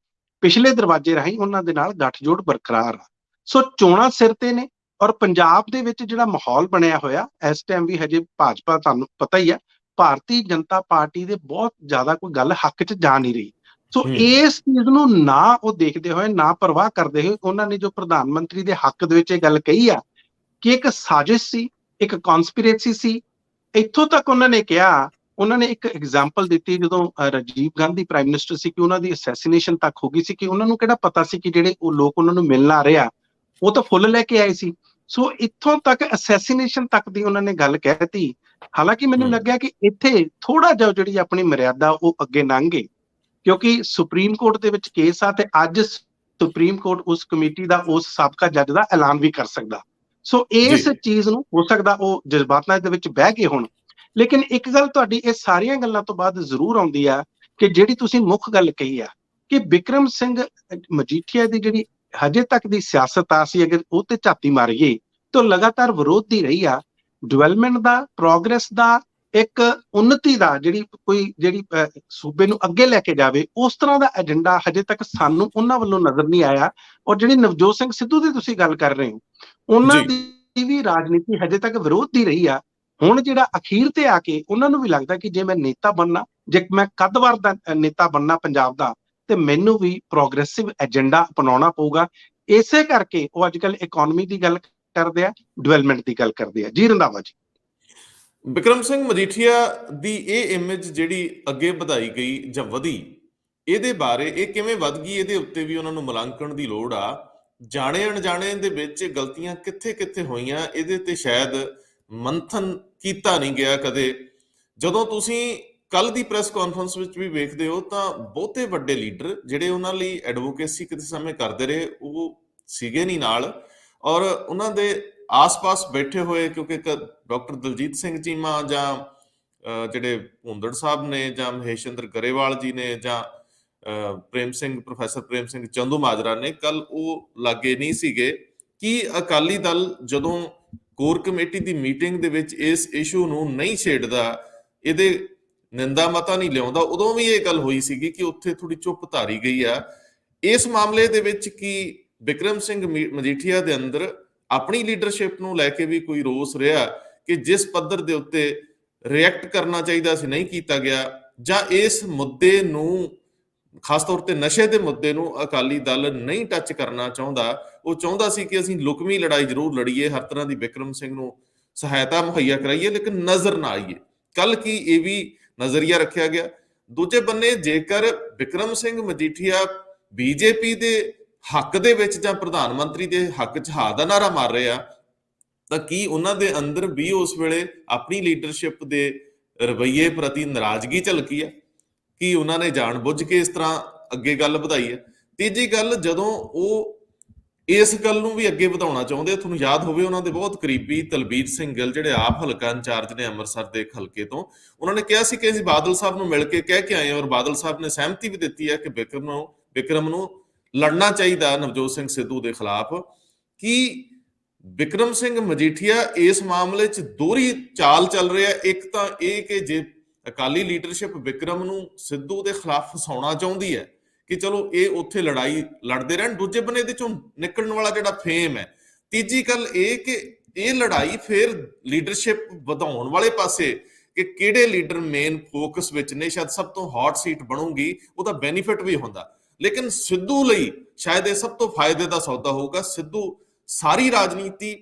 ਪਿਛਲੇ ਦਰਵਾਜ਼ੇ ਰਾਹੀਂ ਉਹਨਾਂ ਦੇ ਨਾਲ ਗੱਠਜੋੜ ਬਰਕਰਾਰ ਆ। ਸੋ ਚੋਣਾਂ ਸਿਰ ਤੇ ਨੇ, ਔਰ ਪੰਜਾਬ ਦੇ ਵਿੱਚ ਜਿਹੜਾ ਮਾਹੌਲ ਬਣਿਆ ਹੋਇਆ ਇਸ ਟਾਈਮ ਵੀ, ਹਜੇ ਭਾਜਪਾ, ਤੁਹਾਨੂੰ ਪਤਾ ਹੀ ਆ, ਭਾਰਤੀ ਜਨਤਾ ਪਾਰਟੀ ਦੇ ਬਹੁਤ ਜ਼ਿਆਦਾ ਕੋਈ ਗੱਲ ਹੱਕ 'ਚ ਜਾ ਨਹੀਂ ਰਹੀ। ਸੋ ਇਸ ਚੀਜ਼ ਨੂੰ ਨਾ ਉਹ ਦੇਖਦੇ ਹੋਏ, ਨਾ ਪਰਵਾਹ ਕਰਦੇ ਹੋਏ, ਉਹਨਾਂ ਨੇ ਜੋ ਪ੍ਰਧਾਨ ਮੰਤਰੀ ਦੇ ਹੱਕ ਦੇ ਵਿੱਚ ਇਹ ਗੱਲ ਕਹੀ ਆ ਕਿ ਇੱਕ ਸਾਜ਼ਿਸ਼ ਸੀ, ਇੱਕ ਕਨਸਪੀਰੇਸੀ ਸੀ। ਇੱਥੋਂ ਤੱਕ ਉਹਨਾਂ ਨੇ ਕਿਹਾ, ਉਹਨਾਂ ਨੇ ਇੱਕ ਐਗਜ਼ਾਮਪਲ ਦਿੱਤੀ, ਜਦੋਂ ਰਾਜੀਵ ਗਾਂਧੀ ਪ੍ਰਾਈਮ ਮਿਨਿਸਟਰ ਸੀ, ਕਿ ਉਹਨਾਂ ਦੀ ਅਸੈਸੀਨੇਸ਼ਨ ਤੱਕ ਹੋ ਗਈ ਸੀ, ਕਿ ਉਹਨਾਂ ਨੂੰ ਕਿਹੜਾ ਪਤਾ ਸੀ ਕਿ ਜਿਹੜੇ ਉਹ ਲੋਕ ਉਹਨਾਂ ਨੂੰ ਮਿਲਣ ਆ ਰਹੇ ਆ, ਉਹ ਤਾਂ ਫੁੱਲ ਲੈ ਕੇ ਆਏ ਸੀ। ਸੋ ਇੱਥੋਂ ਤੱਕ ਅਸੈਸੀਨੇਸ਼ਨ ਤੱਕ ਦੀ ਉਹਨਾਂ ਨੇ ਗੱਲ ਕਹਿਤੀ। ਹਾਲਾਂਕਿ ਮੈਨੂੰ ਲੱਗਿਆ ਕਿ ਇੱਥੇ ਥੋੜਾ ਜਿਹਾ ਜਿਹੜੀ ਆਪਣੀ ਮਰਿਆਦਾ ਉਹ ਅੱਗੇ ਲੰਘ ਗਏ, ਕਿਉਂਕਿ ਸੁਪਰੀਮ ਕੋਰਟ ਦੇ ਵਿੱਚ ਕੇਸ ਆ, ਤੇ ਅੱਜ ਸੁਪਰੀਮ ਕੋਰਟ ਉਸ ਕਮੇਟੀ ਦਾ, ਉਸ ਸਾਬਕਾ ਜੱਜ ਦਾ ਐਲਾਨ ਵੀ ਕਰ ਸਕਦਾ। ਸੋ ਇਸ ਚੀਜ਼ ਨੂੰ ਹੋ ਸਕਦਾ ਉਹ ਜਜ਼ਬਾਤਾਂ ਦੇ ਵਿੱਚ ਬਹਿ ਗਏ ਹੋਣ। ਲੇਕਿਨ ਇੱਕ ਗੱਲ ਤੁਹਾਡੀ ਇਹ ਸਾਰੀਆਂ ਗੱਲਾਂ ਤੋਂ ਬਾਅਦ ਜ਼ਰੂਰ ਆਉਂਦੀ ਆ ਕਿ ਜਿਹੜੀ ਤੁਸੀਂ ਮੁੱਖ ਗੱਲ ਕਹੀ ਆ ਕਿ ਬਿਕਰਮ ਸਿੰਘ ਮਜੀਠੀਆ ਦੀ ਜਿਹੜੀ ਹਜੇ ਤੱਕ ਦੀ ਸਿਆਸਤ ਆ, ਅਸੀਂ ਅਗਰ ਉਹ ਤੇ ਝਾਤੀ ਮਾਰੀਏ ਤਾਂ ਲਗਾਤਾਰ ਵਿਰੋਧ ਦੀ ਰਹੀ ਆ, ਡਿਵੈਲਪਮੈਂਟ ਦਾ, ਪ੍ਰੋਗਰੈਸ ਦਾ, ਇੱਕ ਉન્નਤੀ ਦਾ ਜਿਹੜੀ ਸੂਬੇ ਨੂੰ ਅੱਗੇ ਲੈ ਕੇ ਜਾਵੇ, ਉਸ ਤਰ੍ਹਾਂ ਦਾ ਏਜੰਡਾ ਹਜੇ ਤੱਕ ਸਾਨੂੰ ਉਹਨਾਂ ਵੱਲੋਂ ਨਜ਼ਰ ਨਹੀਂ ਆਇਆ। ਔਰ ਜਿਹੜੀ ਨਵਜੋਤ ਸਿੰਘ ਸਿੱਧੂ ਦੀ ਤੁਸੀਂ ਗੱਲ ਕਰ ਰਹੇ ਹੋ, ਉਹਨਾਂ ਜੀ ਦੀ ਵੀ ਰਾਜਨੀਤੀ ਹਜੇ ਤੱਕ ਵਿਰੋਧ ਦੀ ਰਹੀ ਆ। ਹੁਣ ਜਿਹੜਾ ਅਖੀਰ ਤੇ ਆ ਕੇ ਉਹਨਾਂ ਨੂੰ ਵੀ ਲੱਗਦਾ ਕਿ ਜੇ ਮੈਂ ਨੇਤਾ ਬਣਨਾ, ਜੇ ਮੈਂ ਕੱਦਵਰ ਦਾ ਨੇਤਾ ਬਣਨਾ ਪੰਜਾਬ ਦਾ, ਤੇ ਮੈਨੂੰ ਵੀ ਪ੍ਰੋਗਰੈਸਿਵ ਏਜੰਡਾ ਅਪਣਾਉਣਾ ਪਊਗਾ। ਇਸੇ ਕਰਕੇ ਉਹ ਅੱਜ ਕੱਲ੍ਹ ਇਕਨੋਮੀ ਦੀ ਗੱਲ ਕਰਦੇ ਆ, ਡਿਵੈਲਪਮੈਂਟ ਦੀ ਗੱਲ ਕਰਦੇ ਆ। ਜੀ ਰੰਧਾਵਾ ਜੀ। ਬਿਕਰਮ ਸਿੰਘ ਮਜੀਠੀਆ ਦੀ ਇਹ ਇਮੇਜ ਜਿਹੜੀ ਅੱਗੇ ਵਧਾਈ ਗਈ ਜਾਂ ਵਧੀ, ਇਹਦੇ ਬਾਰੇ ਇਹ ਕਿਵੇਂ ਵੱਧ ਗਈ, ਇਹਦੇ ਉੱਤੇ ਵੀ ਉਹਨਾਂ ਨੂੰ ਮੁਲਾਂਕਣ ਦੀ ਲੋੜ ਆ। ਜਾਣੇ ਅਣਜਾਣੇ ਦੇ ਵਿੱਚ ਗਲਤੀਆਂ ਕਿੱਥੇ ਕਿੱਥੇ ਹੋਈਆਂ, ਇਹਦੇ ਤੇ ਸ਼ਾਇਦ ਮੰਥਨ ਕੀਤਾ ਨਹੀਂ ਗਿਆ ਕਦੇ। ਜਦੋਂ ਤੁਸੀਂ ਕੱਲ ਦੀ ਪ੍ਰੈਸ ਕਾਨਫਰੰਸ ਵਿੱਚ ਵੀ ਵੇਖਦੇ ਹੋ ਤਾਂ ਬਹੁਤੇ ਵੱਡੇ ਲੀਡਰ ਜਿਹੜੇ ਉਹਨਾਂ ਲਈ ਐਡਵੋਕੇਸੀ ਕਿਸੇ ਸਮੇਂ ਕਰਦੇ ਰਹੇ, ਉਹ ਸੀਗੇ ਨਹੀਂ ਨਾਲ। ਔਰ ਉਹਨਾਂ ਦੇ ਆਸ-ਪਾਸ ਬੈਠੇ ਹੋਏ, ਕਿਉਂਕਿ ਡਾਕਟਰ ਦਲਜੀਤ ਸਿੰਘ ਚੀਮਾ ਜਾਂ ਜਿਹੜੇ ਭੁੰਦੜ ਸਾਹਿਬ ਨੇ ਜਾਂ ਮਹੇਸ਼ਿੰਦਰ ਗਰੇਵਾਲ ਜੀ ਨੇ ਜਾਂ ਪ੍ਰੋਫੈਸਰ ਪ੍ਰੇਮ ਸਿੰਘ ਚੰਦੂਮਾਜਰਾ ਨੇ, ਕੱਲ ਉਹ ਲਾਗੇ ਨਹੀਂ ਸੀਗੇ। ਕਿ ਅਕਾਲੀ ਦਲ ਜਦੋਂ ਕੋਰ ਕਮੇਟੀ ਦੀ ਮੀਟਿੰਗ ਦੇ ਵਿੱਚ ਇਸ ਇਸ਼ੂ ਨੂੰ ਨਹੀਂ ਛੇੜਦਾ, ਇਹਦੇ ਨਿੰਦਾ ਮਤਾ ਨਹੀਂ ਲਿਆਉਂਦਾ, ਉਦੋਂ ਵੀ ਇਹ ਗੱਲ ਹੋਈ ਸੀਗੀ ਕਿ ਉੱਥੇ ਥੋੜੀ ਚੁੱਪ ਧਾਰੀ ਗਈ ਆ। ਇਸ ਮਾਮਲੇ ਦੇ ਵਿੱਚ ਕੀ ਬਿਕਰਮ ਸਿੰਘ ਮਜੀਠੀਆ ਦੇ ਅੰਦਰ ਆਪਣੀ ਲੀਡਰਸ਼ਿਪ ਨੂੰ ਲੈ ਕੇ ਵੀ ਕੋਈ ਰੋਸ ਰਿਹਾ ਕਿ ਜਿਸ ਪੱਧਰ ਦੇ ਉੱਤੇ ਰਿਐਕਟ ਕਰਨਾ ਚਾਹੀਦਾ ਸੀ ਨਹੀਂ ਕੀਤਾ ਗਿਆ, ਜਾਂ ਇਸ ਮੁੱਦੇ ਨੂੰ, ਖਾਸ ਤੌਰ ਤੇ ਨਸ਼ੇ ਦੇ ਮੁੱਦੇ ਨੂੰ ਅਕਾਲੀ ਦਲ ਨਹੀਂ ਟੱਚ ਕਰਨਾ ਚਾਹੁੰਦਾ? ਉਹ ਚਾਹੁੰਦਾ ਸੀ ਕਿ ਅਸੀਂ ਲੁਕਵੀਂ ਲੜਾਈ ਜ਼ਰੂਰ ਲੜੀਏ, ਹਰ ਤਰ੍ਹਾਂ ਦੀ ਬਿਕਰਮ ਸਿੰਘ ਨੂੰ ਸਹਾਇਤਾ ਮੁਹੱਈਆ ਕਰਾਈਏ, ਲੇਕਿਨ ਨਜ਼ਰ ਨਾ ਆਈਏ। ਕੱਲ ਕੀ ਇਹ ਵੀ ਨਜ਼ਰੀਆ ਰੱਖਿਆ ਗਿਆ? ਦੂਜੇ ਬੰਨੇ ਜੇਕਰ ਬਿਕਰਮ ਸਿੰਘ ਮਜੀਠੀਆ ਬੀਜੇਪੀ ਦੇ ਹੱਕ ਦੇ ਵਿੱਚ ਜਾਂ ਪ੍ਰਧਾਨ ਮੰਤਰੀ ਦੇ ਹੱਕ 'ਚ ਹਾਂ ਦਾ ਨਾਰਾ ਮਾਰ ਰਹੇ ਆ, ਤਾਂ ਕੀ ਉਹਨਾਂ ਦੇ ਅੰਦਰ ਵੀ ਉਸ ਵੇਲੇ ਆਪਣੀ ਲੀਡਰਸ਼ਿਪ ਦੇ ਰਵੱਈਏ ਪ੍ਰਤੀ ਨਾਰਾਜ਼ਗੀ ਝਲਕੀ ਆ? ਕੀ ਉਹਨਾਂ ਨੇ ਜਾਣ ਬੁੱਝ ਕੇ ਇਸ ਤਰ੍ਹਾਂ ਅੱਗੇ ਗੱਲ ਵਧਾਈ ਹੈ? ਤੀਜੀ ਗੱਲ, ਜਦੋਂ ਉਹ ਇਸ ਗੱਲ ਨੂੰ ਵੀ ਅੱਗੇ ਵਧਾਉਣਾ ਚਾਹੁੰਦੇ, ਤੁਹਾਨੂੰ ਯਾਦ ਹੋਵੇ ਉਹਨਾਂ ਦੇ ਬਹੁਤ ਕਰੀਬੀ ਤਲਬੀਰ ਸਿੰਘ ਗਿੱਲ, ਜਿਹੜੇ ਆਪ ਹਲਕਾ ਇੰਚਾਰਜ ਨੇ ਅੰਮ੍ਰਿਤਸਰ ਦੇ ਇੱਕ ਹਲਕੇ ਤੋਂ, ਉਹਨਾਂ ਨੇ ਕਿਹਾ ਸੀ ਕਿ ਅਸੀਂ ਬਾਦਲ ਸਾਹਿਬ ਨੂੰ ਮਿਲ ਕੇ ਕਹਿ ਕੇ ਆਏ, ਔਰ ਬਾਦਲ ਸਾਹਿਬ ਨੇ ਸਹਿਮਤੀ ਵੀ ਦਿੱਤੀ ਹੈ ਕਿ ਬਿਕਰਮ ਨੂੰ ਲੜਨਾ ਚਾਹੀਦਾ ਨਵਜੋਤ ਸਿੰਘ ਸਿੱਧੂ ਦੇ ਖਿਲਾਫ। ਕੀ ਬਿਕਰਮ ਸਿੰਘ ਮਜੀਠੀਆ ਇਸ ਮਾਮਲੇ 'ਚ ਦੋਹਰੀ ਚਾਲ ਚੱਲ ਰਿਹਾ? ਇੱਕ ਤਾਂ ਇਹ ਕਿ ਜੇ ਅਕਾਲੀ ਲੀਡਰਸ਼ਿਪ ਬਿਕਰਮ ਨੂੰ ਸਿੱਧੂ ਦੇ ਖਿਲਾਫ ਫਸਾਉਣਾ ਚਾਹੁੰਦੀ ਹੈ ਕਿ ਚਲੋ ਇਹ ਉੱਥੇ ਲੜਾਈ ਲੜਦੇ ਰਹਿਣ, ਦੂਜੇ ਬੰਨੇ ਇਹਦੇ ਚੋਂ ਨਿਕਲਣ ਵਾਲਾ ਜਿਹੜਾ ਫੇਮ ਹੈ। ਤੀਜੀ ਗੱਲ ਇਹ ਕਿ ਇਹ ਲੜਾਈ ਫਿਰ ਲੀਡਰਸ਼ਿਪ ਵਧਾਉਣ ਵਾਲੇ ਪਾਸੇ, ਕਿ ਕਿਹੜੇ ਲੀਡਰ ਮੇਨ ਫੋਕਸ ਵਿੱਚ ਨੇ, ਸ਼ਾਇਦ ਸਭ ਤੋਂ ਹੌਟ ਸੀਟ ਬਣੂਗੀ, ਉਹਦਾ ਬੈਨੀਫਿਟ ਵੀ ਹੁੰਦਾ। ਲੇਕਿਨ ਸਿੱਧੂ ਲਈ ਸ਼ਾਇਦ ਇਹ ਸਭ ਤੋਂ ਫਾਇਦੇ ਦਾ ਸੌਦਾ ਹੋਊਗਾ। ਸਿੱਧੂ ਸਾਰੀ ਰਾਜਨੀਤੀ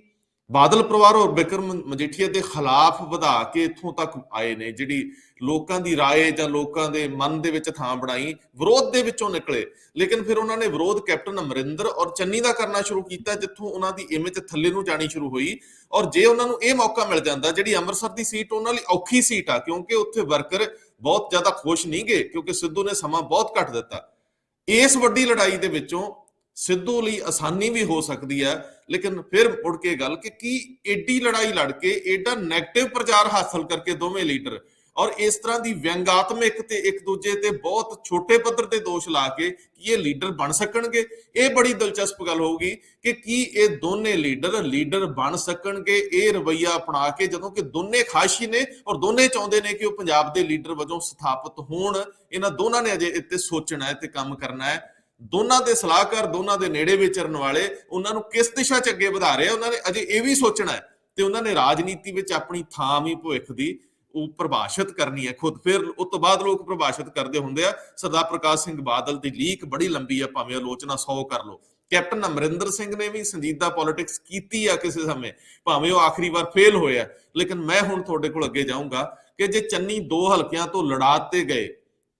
ਬਾਦਲ ਪਰਿਵਾਰ ਔਰ ਬਿਕਰਮ ਮਜੀਠੀਆ ਦੇ ਖਿਲਾਫ ਵਧਾ ਕੇ ਇੱਥੋਂ ਤੱਕ ਆਏ ਨੇ, ਜਿਹੜੀ ਲੋਕਾਂ ਦੀ ਰਾਏ ਜਾਂ ਲੋਕਾਂ ਦੇ ਮਨ ਦੇ ਵਿੱਚ ਥਾਂ ਬਣਾਈ, ਵਿਰੋਧ ਦੇ ਵਿੱਚੋਂ ਨਿਕਲੇ। ਲੇਕਿਨ ਫਿਰ ਉਹਨਾਂ ਨੇ ਵਿਰੋਧ ਕੈਪਟਨ ਅਮਰਿੰਦਰ ਔਰ ਚੰਨੀ ਦਾ ਕਰਨਾ ਸ਼ੁਰੂ ਕੀਤਾ, ਜਿੱਥੋਂ ਉਹਨਾਂ ਦੀ ਇਮੇਜ ਥੱਲੇ ਨੂੰ ਜਾਣੀ ਸ਼ੁਰੂ ਹੋਈ। ਔਰ ਜੇ ਉਹਨਾਂ ਨੂੰ ਇਹ ਮੌਕਾ ਮਿਲ ਜਾਂਦਾ, ਜਿਹੜੀ ਅੰਮ੍ਰਿਤਸਰ ਦੀ ਸੀਟ ਉਹਨਾਂ ਲਈ ਔਖੀ ਸੀਟ ਆ, ਕਿਉਂਕਿ ਉੱਥੇ ਵਰਕਰ ਬਹੁਤ ਜ਼ਿਆਦਾ ਖੁਸ਼ ਨਹੀਂ ਗਏ, ਕਿਉਂਕਿ ਸਿੱਧੂ ਨੇ ਸਮਾਂ ਬਹੁਤ ਘੱਟ ਦਿੱਤਾ। ਇਸ ਵੱਡੀ ਲੜਾਈ ਦੇ ਵਿੱਚੋਂ ਸਿੱਧੂ ਲਈ ਆਸਾਨੀ ਵੀ ਹੋ ਸਕਦੀ ਹੈ। ਲੇਕਿਨ ਫਿਰ ਮੁੜ ਕੇ ਗੱਲ ਕਿ ਕੀ ਏਡੀ ਲੜਾਈ ਲੜ ਕੇ ਏਡਾ ਨੈਗੇਟਿਵ ਪ੍ਰਚਾਰ ਹਾਸਲ ਕਰਕੇ ਦੋਵੇਂ ਲੀਡਰ, ਔਰ ਇਸ ਤਰ੍ਹਾਂ ਦੀ ਵਿਅੰਗਾਤਮਕ ਤੇ ਇੱਕ ਦੂਜੇ ਤੇ ਬਹੁਤ ਛੋਟੇ ਪੱਧਰ ਤੇ ਦੋਸ਼ ਲਾ ਕੇ ਕੀ ਇਹ ਲੀਡਰ ਬਣ ਸਕਣਗੇ? ਇਹ ਬੜੀ ਦਿਲਚਸਪ ਗੱਲ ਹੋਊਗੀ ਕਿ ਕੀ ਇਹ ਦੋਨੇ ਲੀਡਰ ਬਣ ਸਕਣਗੇ ਇਹ ਰਵੱਈਆ ਅਪਣਾ ਕੇ, ਜਦੋਂ ਕਿ ਦੋਨੇ ਖਾਸ਼ੀ ਨੇ ਔਰ ਦੋਨੇ ਚਾਹੁੰਦੇ ਨੇ ਕਿ ਉਹ ਪੰਜਾਬ ਦੇ ਲੀਡਰ ਵਜੋਂ ਸਥਾਪਿਤ ਹੋਣ। ਇਹਨਾਂ ਦੋਨਾਂ ਨੇ ਅਜੇ ਇੱਥੇ ਸੋਚਣਾ ਹੈ ਤੇ ਕੰਮ ਕਰਨਾ ਹੈ। ਦੋਨਾਂ ਦੇ ਸਲਾਹਕਾਰ, ਦੋਨਾਂ ਦੇ ਨੇੜੇ ਵਿਚਰਨ ਵਾਲੇ, ਉਹਨਾਂ ਨੂੰ ਕਿਸ ਦਿਸ਼ਾ 'ਚ ਅੱਗੇ ਵਧਾ ਰਹੇ ਆ, ਉਹਨਾਂ ਨੇ ਅਜੇ ਇਹ ਵੀ ਸੋਚਣਾ ਹੈ। ਤੇ ਉਹਨਾਂ ਨੇ ਰਾਜਨੀਤੀ ਵਿੱਚ ਆਪਣੀ ਥਾਂ ਵੀ ਭਵਿੱਖ ਦੀ ਉਹ ਪ੍ਰਭਾਸ਼ਿਤ ਕਰਨੀ ਹੈ ਖੁਦ। ਫਿਰ ਉਸ ਤੋਂ ਬਾਅਦ ਲੋਕ ਪ੍ਰਭਾਸ਼ਿਤ ਕਰਦੇ ਹੁੰਦੇ ਆ। ਸਰਦਾਰ ਪ੍ਰਕਾਸ਼ ਸਿੰਘ ਬਾਦਲ ਦੀ ਲੀਕ ਬੜੀ ਲੰਬੀ ਆ, ਭਾਵੇਂ ਆਲੋਚਨਾ 100 ਕਰ ਲਓ। ਕੈਪਟਨ ਅਮਰਿੰਦਰ ਸਿੰਘ ਨੇ ਵੀ ਸੰਜੀਦਾ ਪੋਲਿਟਿਕਸ ਕੀਤੀ ਆ ਕਿਸੇ ਸਮੇਂ, ਭਾਵੇਂ ਉਹ ਆਖਰੀ ਵਾਰ ਫੇਲ ਹੋਇਆ। ਲੇਕਿਨ ਮੈਂ ਹੁਣ ਤੁਹਾਡੇ ਕੋਲ ਅੱਗੇ ਜਾਊਂਗਾ ਕਿ ਜੇ ਚੰਨੀ 2 ਹਲਕਿਆਂ ਤੋਂ ਲੜਾਤੇ ਗਏ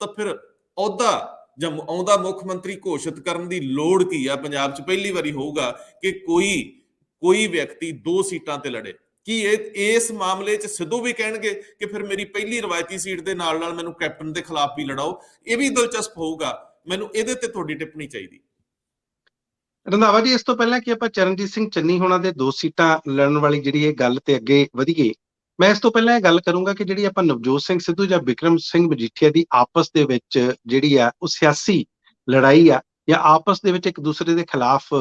ਤਾਂ ਫਿਰ ਅਹੁਦਾ ਜਾਂ ਆਉਂਦਾ ਮੁੱਖ ਮੰਤਰੀ ਘੋਸ਼ਿਤ ਕਰਨ ਦੀ ਲੋੜ ਕੀ ਆ? ਪੰਜਾਬ 'ਚ ਪਹਿਲੀ ਵਾਰੀ ਹੋਊਗਾ ਕਿ ਕੋਈ ਵਿਅਕਤੀ 2 ਸੀਟਾਂ ਤੇ ਲੜੇ। ਕੀ ਇਸ ਮਾਮਲੇ 'ਚ ਸਿੱਧੂ ਵੀ ਕਹਿਣਗੇ ਕਿ ਫਿਰ ਮੇਰੀ ਪਹਿਲੀ ਰਵਾਇਤੀ ਸੀਟ ਦੇ ਨਾਲ ਨਾਲ ਮੈਨੂੰ ਕੈਪਟਨ ਦੇ ਖਿਲਾਫ ਵੀ ਲੜਾਓ? ਇਹ ਵੀ ਦਿਲਚਸਪ ਹੋਊਗਾ। ਮੈਨੂੰ ਇਹਦੇ ਤੇ ਤੁਹਾਡੀ ਟਿੱਪਣੀ ਚਾਹੀਦੀ। ਰੰਧਾਵਾ ਜੀ, ਇਸ ਤੋਂ ਪਹਿਲਾਂ ਕਿ ਆਪਾਂ ਚਰਨਜੀਤ ਸਿੰਘ ਚੰਨੀ ਹੋਣਾ ਦੇ 2 ਸੀਟਾਂ ਲੜਨ ਵਾਲੀ ਜਿਹੜੀ ਇਹ ਗੱਲ ਤੇ ਅੱਗੇ ਵਧੀਏ, ਮੈਂ ਇਸ ਤੋਂ ਪਹਿਲਾਂ ਇਹ ਗੱਲ ਕਰੂੰਗਾ ਕਿ ਜਿਹੜੀ ਆਪਾਂ ਨਵਜੋਤ ਸਿੰਘ ਸਿੱਧੂ ਜਾਂ ਬਿਕਰਮ ਸਿੰਘ ਮਜੀਠੀਆ ਦੀ ਆਪਸ ਦੇ ਵਿੱਚ ਜਿਹੜੀ ਆ ਉਹ ਸਿਆਸੀ ਲੜਾਈ ਆ, ਜਾਂ ਆਪਸ ਦੇ ਵਿੱਚ ਇੱਕ ਦੂਸਰੇ ਦੇ ਖਿਲਾਫ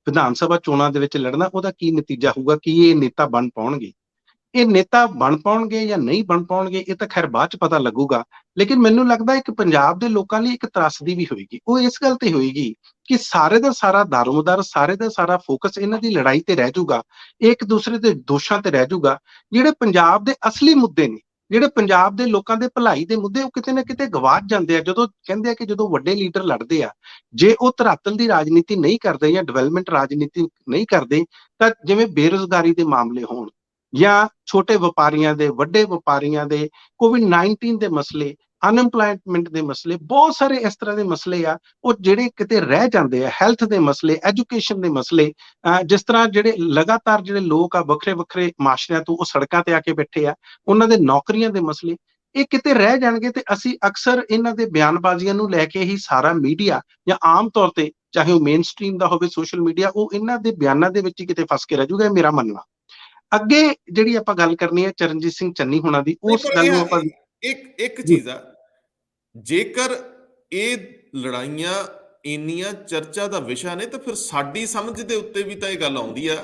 ਵਿਧਾਨ ਸਭਾ ਚੋਣਾਂ ਦੇ ਵਿੱਚ ਲੜਨਾ, ਉਹਦਾ ਕੀ ਨਤੀਜਾ ਹੋਊਗਾ? ਕੀ ਇਹ ਨੇਤਾ ਬਣ ਪਾਉਣਗੇ? ਇਹ ਨੇਤਾ ਬਣ ਪਾਉਣਗੇ ਜਾਂ ਨਹੀਂ ਬਣ ਪਾਉਣਗੇ ਇਹ ਤਾਂ ਖੈਰ ਬਾਅਦ ਚ ਪਤਾ ਲੱਗੂਗਾ। ਲੇਕਿਨ ਮੈਨੂੰ ਲੱਗਦਾ ਇੱਕ ਪੰਜਾਬ ਦੇ ਲੋਕਾਂ ਲਈ ਇੱਕ ਤਰਾਸਦੀ ਵੀ ਹੋਏਗੀ, ਉਹ ਇਸ ਗੱਲ ਤੇ ਹੋਏਗੀ ਕਿ ਸਾਰੇ ਦਾ ਸਾਰਾ ਦਾਰੋਮਦਾਰ, ਸਾਰੇ ਦਾ ਸਾਰਾ ਫੋਕਸ ਇਹਨਾਂ ਦੀ ਲੜਾਈ ਤੇ ਰਹਿ ਜਾਊਗਾ, ਇੱਕ ਦੂਸਰੇ ਦੇ ਦੋਸ਼ਾਂ ਤੇ ਰਹਿ ਜਾਊਗਾ। ਜਿਹੜੇ ਪੰਜਾਬ ਦੇ ਅਸਲੀ ਮੁੱਦੇ ਨੇ, ਜਿਹੜੇ ਪੰਜਾਬ ਦੇ ਲੋਕਾਂ ਦੇ ਭਲਾਈ ਦੇ ਮੁੱਦੇ, ਉਹ ਕਿਤੇ ਨਾ ਕਿਤੇ ਗਵਾਚ ਜਾਂਦੇ ਆ। ਜਦੋਂ ਕਹਿੰਦੇ ਆ ਕਿ ਜਦੋਂ ਵੱਡੇ ਲੀਡਰ ਲੜਦੇ ਆ, ਜੇ ਉਹ ਧਰਾਤਲ ਦੀ ਰਾਜਨੀਤੀ ਨਹੀਂ ਕਰਦੇ ਜਾਂ ਡਿਵੈਲਪਮੈਂਟ ਰਾਜਨੀਤੀ ਨਹੀਂ ਕਰਦੇ, ਤਾਂ ਜਿਵੇਂ ਬੇਰੁਜ਼ਗਾਰੀ ਦੇ ਮਾਮਲੇ ਹੋਣ ਜਾਂ ਛੋਟੇ ਵਪਾਰੀਆਂ ਦੇ, ਵੱਡੇ ਵਪਾਰੀਆਂ ਦੇ, ਕੋਵਿਡ-19 ਦੇ ਮਸਲੇ, ਅਨਐਮਪਲੋਇਮੈਂਟ ਦੇ ਮਸਲੇ, ਬਹੁਤ ਸਾਰੇ ਇਸ ਤਰ੍ਹਾਂ ਦੇ ਮਸਲੇ ਆ ਉਹ ਜਿਹੜੇ ਕਿਤੇ ਰਹਿ ਜਾਂਦੇ ਆ। ਹੈਲਥ ਦੇ ਮਸਲੇ, ਐਜੂਕੇਸ਼ਨ ਦੇ ਮਸਲੇ, ਜਿਸ ਤਰ੍ਹਾਂ ਜਿਹੜੇ ਲਗਾਤਾਰ ਜਿਹੜੇ ਲੋਕ ਆ ਵੱਖਰੇ ਵੱਖਰੇ ਮਾਸ਼ਰਿਆਂ ਤੋਂ ਉਹ ਸੜਕਾਂ ਤੇ ਆ ਕੇ ਬੈਠੇ ਆ, ਉਹਨਾਂ ਦੇ ਨੌਕਰੀਆਂ ਦੇ ਮਸਲੇ, ਇਹ ਕਿਤੇ ਰਹਿ ਜਾਣਗੇ। ਤੇ ਅਸੀਂ ਅਕਸਰ ਇਹਨਾਂ ਦੇ ਬਿਆਨਬਾਜ਼ੀਆਂ ਨੂੰ ਲੈ ਕੇ ਹੀ ਸਾਰਾ ਮੀਡੀਆ ਜਾਂ ਆਮ ਤੌਰ ਤੇ ਚਾਹੇ ਉਹ ਮੇਨ ਸਟ੍ਰੀਮ ਦਾ ਹੋਵੇ ਸੋਸ਼ਲ ਮੀਡੀਆ, ਉਹ ਇਹਨਾਂ ਦੇ ਬਿਆਨਾਂ ਦੇ ਵਿੱਚ ਹੀ ਕਿਤੇ ਫਸ ਕੇ ਰਹਿ ਜਾਊਗਾ, ਇਹ ਮੇਰਾ ਮੰਨਣਾ। ਅੱਗੇ ਜਿਹੜੀ ਆਪਾਂ ਗੱਲ ਕਰਨੀ ਹੈ ਚਰਨਜੀਤ ਸਿੰਘ ਚੰਨੀ ਹੋਣਾ ਦੀ, ਉਸ ਗੱਲ ਨੂੰ ਆਪਾਂ ਇੱਕ ਚੀਜ਼ ਆ, ਜੇਕਰ ਇਹ ਲੜਾਈਆਂ ਇੰਨੀਆਂ ਚਰਚਾ ਦਾ ਵਿਸ਼ਾ ਨੇ ਤਾਂ ਫਿਰ ਸਾਡੀ ਸਮਝ ਦੇ ਉੱਤੇ ਵੀ ਤਾਂ ਇਹ ਗੱਲ ਆਉਂਦੀ ਆ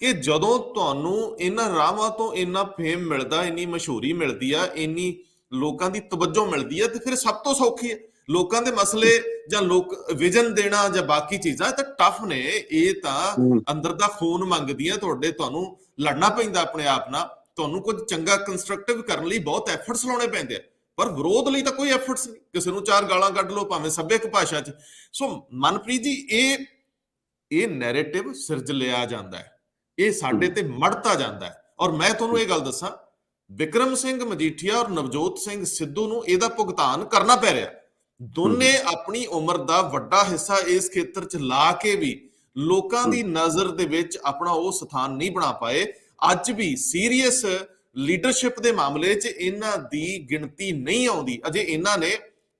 ਕਿ ਜਦੋਂ ਤੁਹਾਨੂੰ ਇਹਨਾਂ ਰਾਹਾਂ ਤੋਂ ਇੰਨਾ ਫੇਮ ਮਿਲਦਾ, ਇੰਨੀ ਮਸ਼ਹੂਰੀ ਮਿਲਦੀ ਆ, ਇੰਨੀ ਲੋਕਾਂ ਦੀ ਤਵੱਜੋ ਮਿਲਦੀ ਆ, ਤੇ ਫਿਰ ਸਭ ਤੋਂ ਸੌਖੀ ਹੈ ਲੋਕਾਂ ਦੇ ਮਸਲੇ ਜਾਂ ਲੋਕ ਵਿਜ਼ਨ ਦੇਣਾ ਜਾਂ ਬਾਕੀ ਚੀਜ਼ਾਂ। ਇਹ ਤਾਂ ਟਫ ਨੇ, ਇਹ ਤਾਂ ਅੰਦਰ ਦਾ ਖੂਨ ਮੰਗਦੀਆਂ ਤੁਹਾਡੇ, ਤੁਹਾਨੂੰ ਲੜਨਾ ਪੈਂਦਾ ਆਪਣੇ ਆਪ ਨਾਲ, ਤੁਹਾਨੂੰ ਕੁਝ ਚੰਗਾ ਕੰਸਟਰਕਟਿਵ ਕਰਨ ਲਈ ਬਹੁਤ ਐਫਰਟਸ ਲਾਉਣੇ ਪੈਂਦੇ ਆ, ਪਰ ਵਿਰੋਧ ਲਈ ਤਾਂ ਕੋਈ ਐਫਰਟਸ ਨਹੀਂ। ਕਿਸੇ ਨੂੰ 4 ਗਾਲਾਂ ਕੱਢ ਲਓ ਭਾਵੇਂ ਸੱਭਿਅਕ ਭਾਸ਼ਾ 'ਚ। ਸੋ ਮਨਪ੍ਰੀਤ ਜੀ, ਇਹ ਨੈਰੇਟਿਵ ਸਿਰਜ ਲਿਆ ਜਾਂਦਾ ਹੈ, ਇਹ ਸਾਡੇ ਤੇ ਮੜਤਾ ਜਾਂਦਾ ਹੈ। ਔਰ ਮੈਂ ਤੁਹਾਨੂੰ ਇਹ ਗੱਲ ਦੱਸਾਂ, ਬਿਕਰਮ ਸਿੰਘ ਮਜੀਠੀਆ ਔਰ ਨਵਜੋਤ ਸਿੰਘ ਸਿੱਧੂ ਨੂੰ ਇਹਦਾ ਭੁਗਤਾਨ ਕਰਨਾ ਪੈ ਰਿਹਾ। ਦੋਨੇ ਆਪਣੀ ਉਮਰ ਦਾ ਵੱਡਾ ਹਿੱਸਾ ਇਸ ਖੇਤਰ 'ਚ ਲਾ ਕੇ ਵੀ ਲੋਕਾਂ ਦੀ ਨਜ਼ਰ ਦੇ ਵਿੱਚ ਆਪਣਾ ਉਹ ਸਥਾਨ ਨਹੀਂ ਬਣਾ ਪਾਏ। ਅੱਜ ਵੀ ਸੀਰੀਅਸ ਲੀਡਰਸ਼ਿਪ ਦੇ ਮਾਮਲੇ 'ਚ ਇਹਨਾਂ ਦੀ ਗਿਣਤੀ ਨਹੀਂ ਆਉਂਦੀ। ਅਜੇ ਇਹਨਾਂ ਨੇ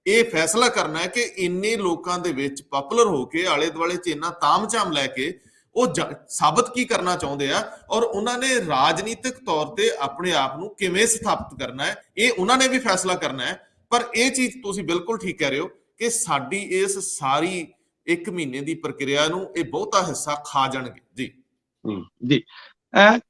ਇਹ ਫੈਸਲਾ ਕਰਨਾ ਹੈ ਕਿ ਇੰਨੇ ਲੋਕਾਂ ਦੇ ਵਿੱਚ ਪਪੂਲਰ ਹੋ ਕੇ ਆਲੇ ਦੁਆਲੇ 'ਚ ਇੰਨਾ ਤਾਮਝਾਮ ਲੈ ਕੇ ਉਹ ਸਾਬਤ ਕੀ ਕਰਨਾ ਚਾਹੁੰਦੇ ਆ, ਔਰ ਉਹਨਾਂ ਨੇ ਰਾਜਨੀਤਿਕ ਤੌਰ ਤੇ ਆਪਣੇ ਆਪ ਨੂੰ ਕਿਵੇਂ ਸਥਾਪਿਤ ਕਰਨਾ ਹੈ, ਇਹ ਉਹਨਾਂ ਨੇ ਵੀ ਫੈਸਲਾ ਕਰਨਾ ਹੈ। ਪਰ ਇਹ ਚੀਜ਼ ਤੁਸੀਂ ਬਿਲਕੁਲ ਠੀਕ ਕਹਿ ਰਹੇ ਹੋ ਕਿ ਸਾਡੀ ਇਸ ਸਾਰੀ 1 ਮਹੀਨੇ ਦੀ ਪ੍ਰਕਿਰਿਆ ਨੂੰ ਇਹ ਬਹੁਤਾ ਹਿੱਸਾ ਖਾ ਜਾਣਗੇ। ਜੀ ਜੀ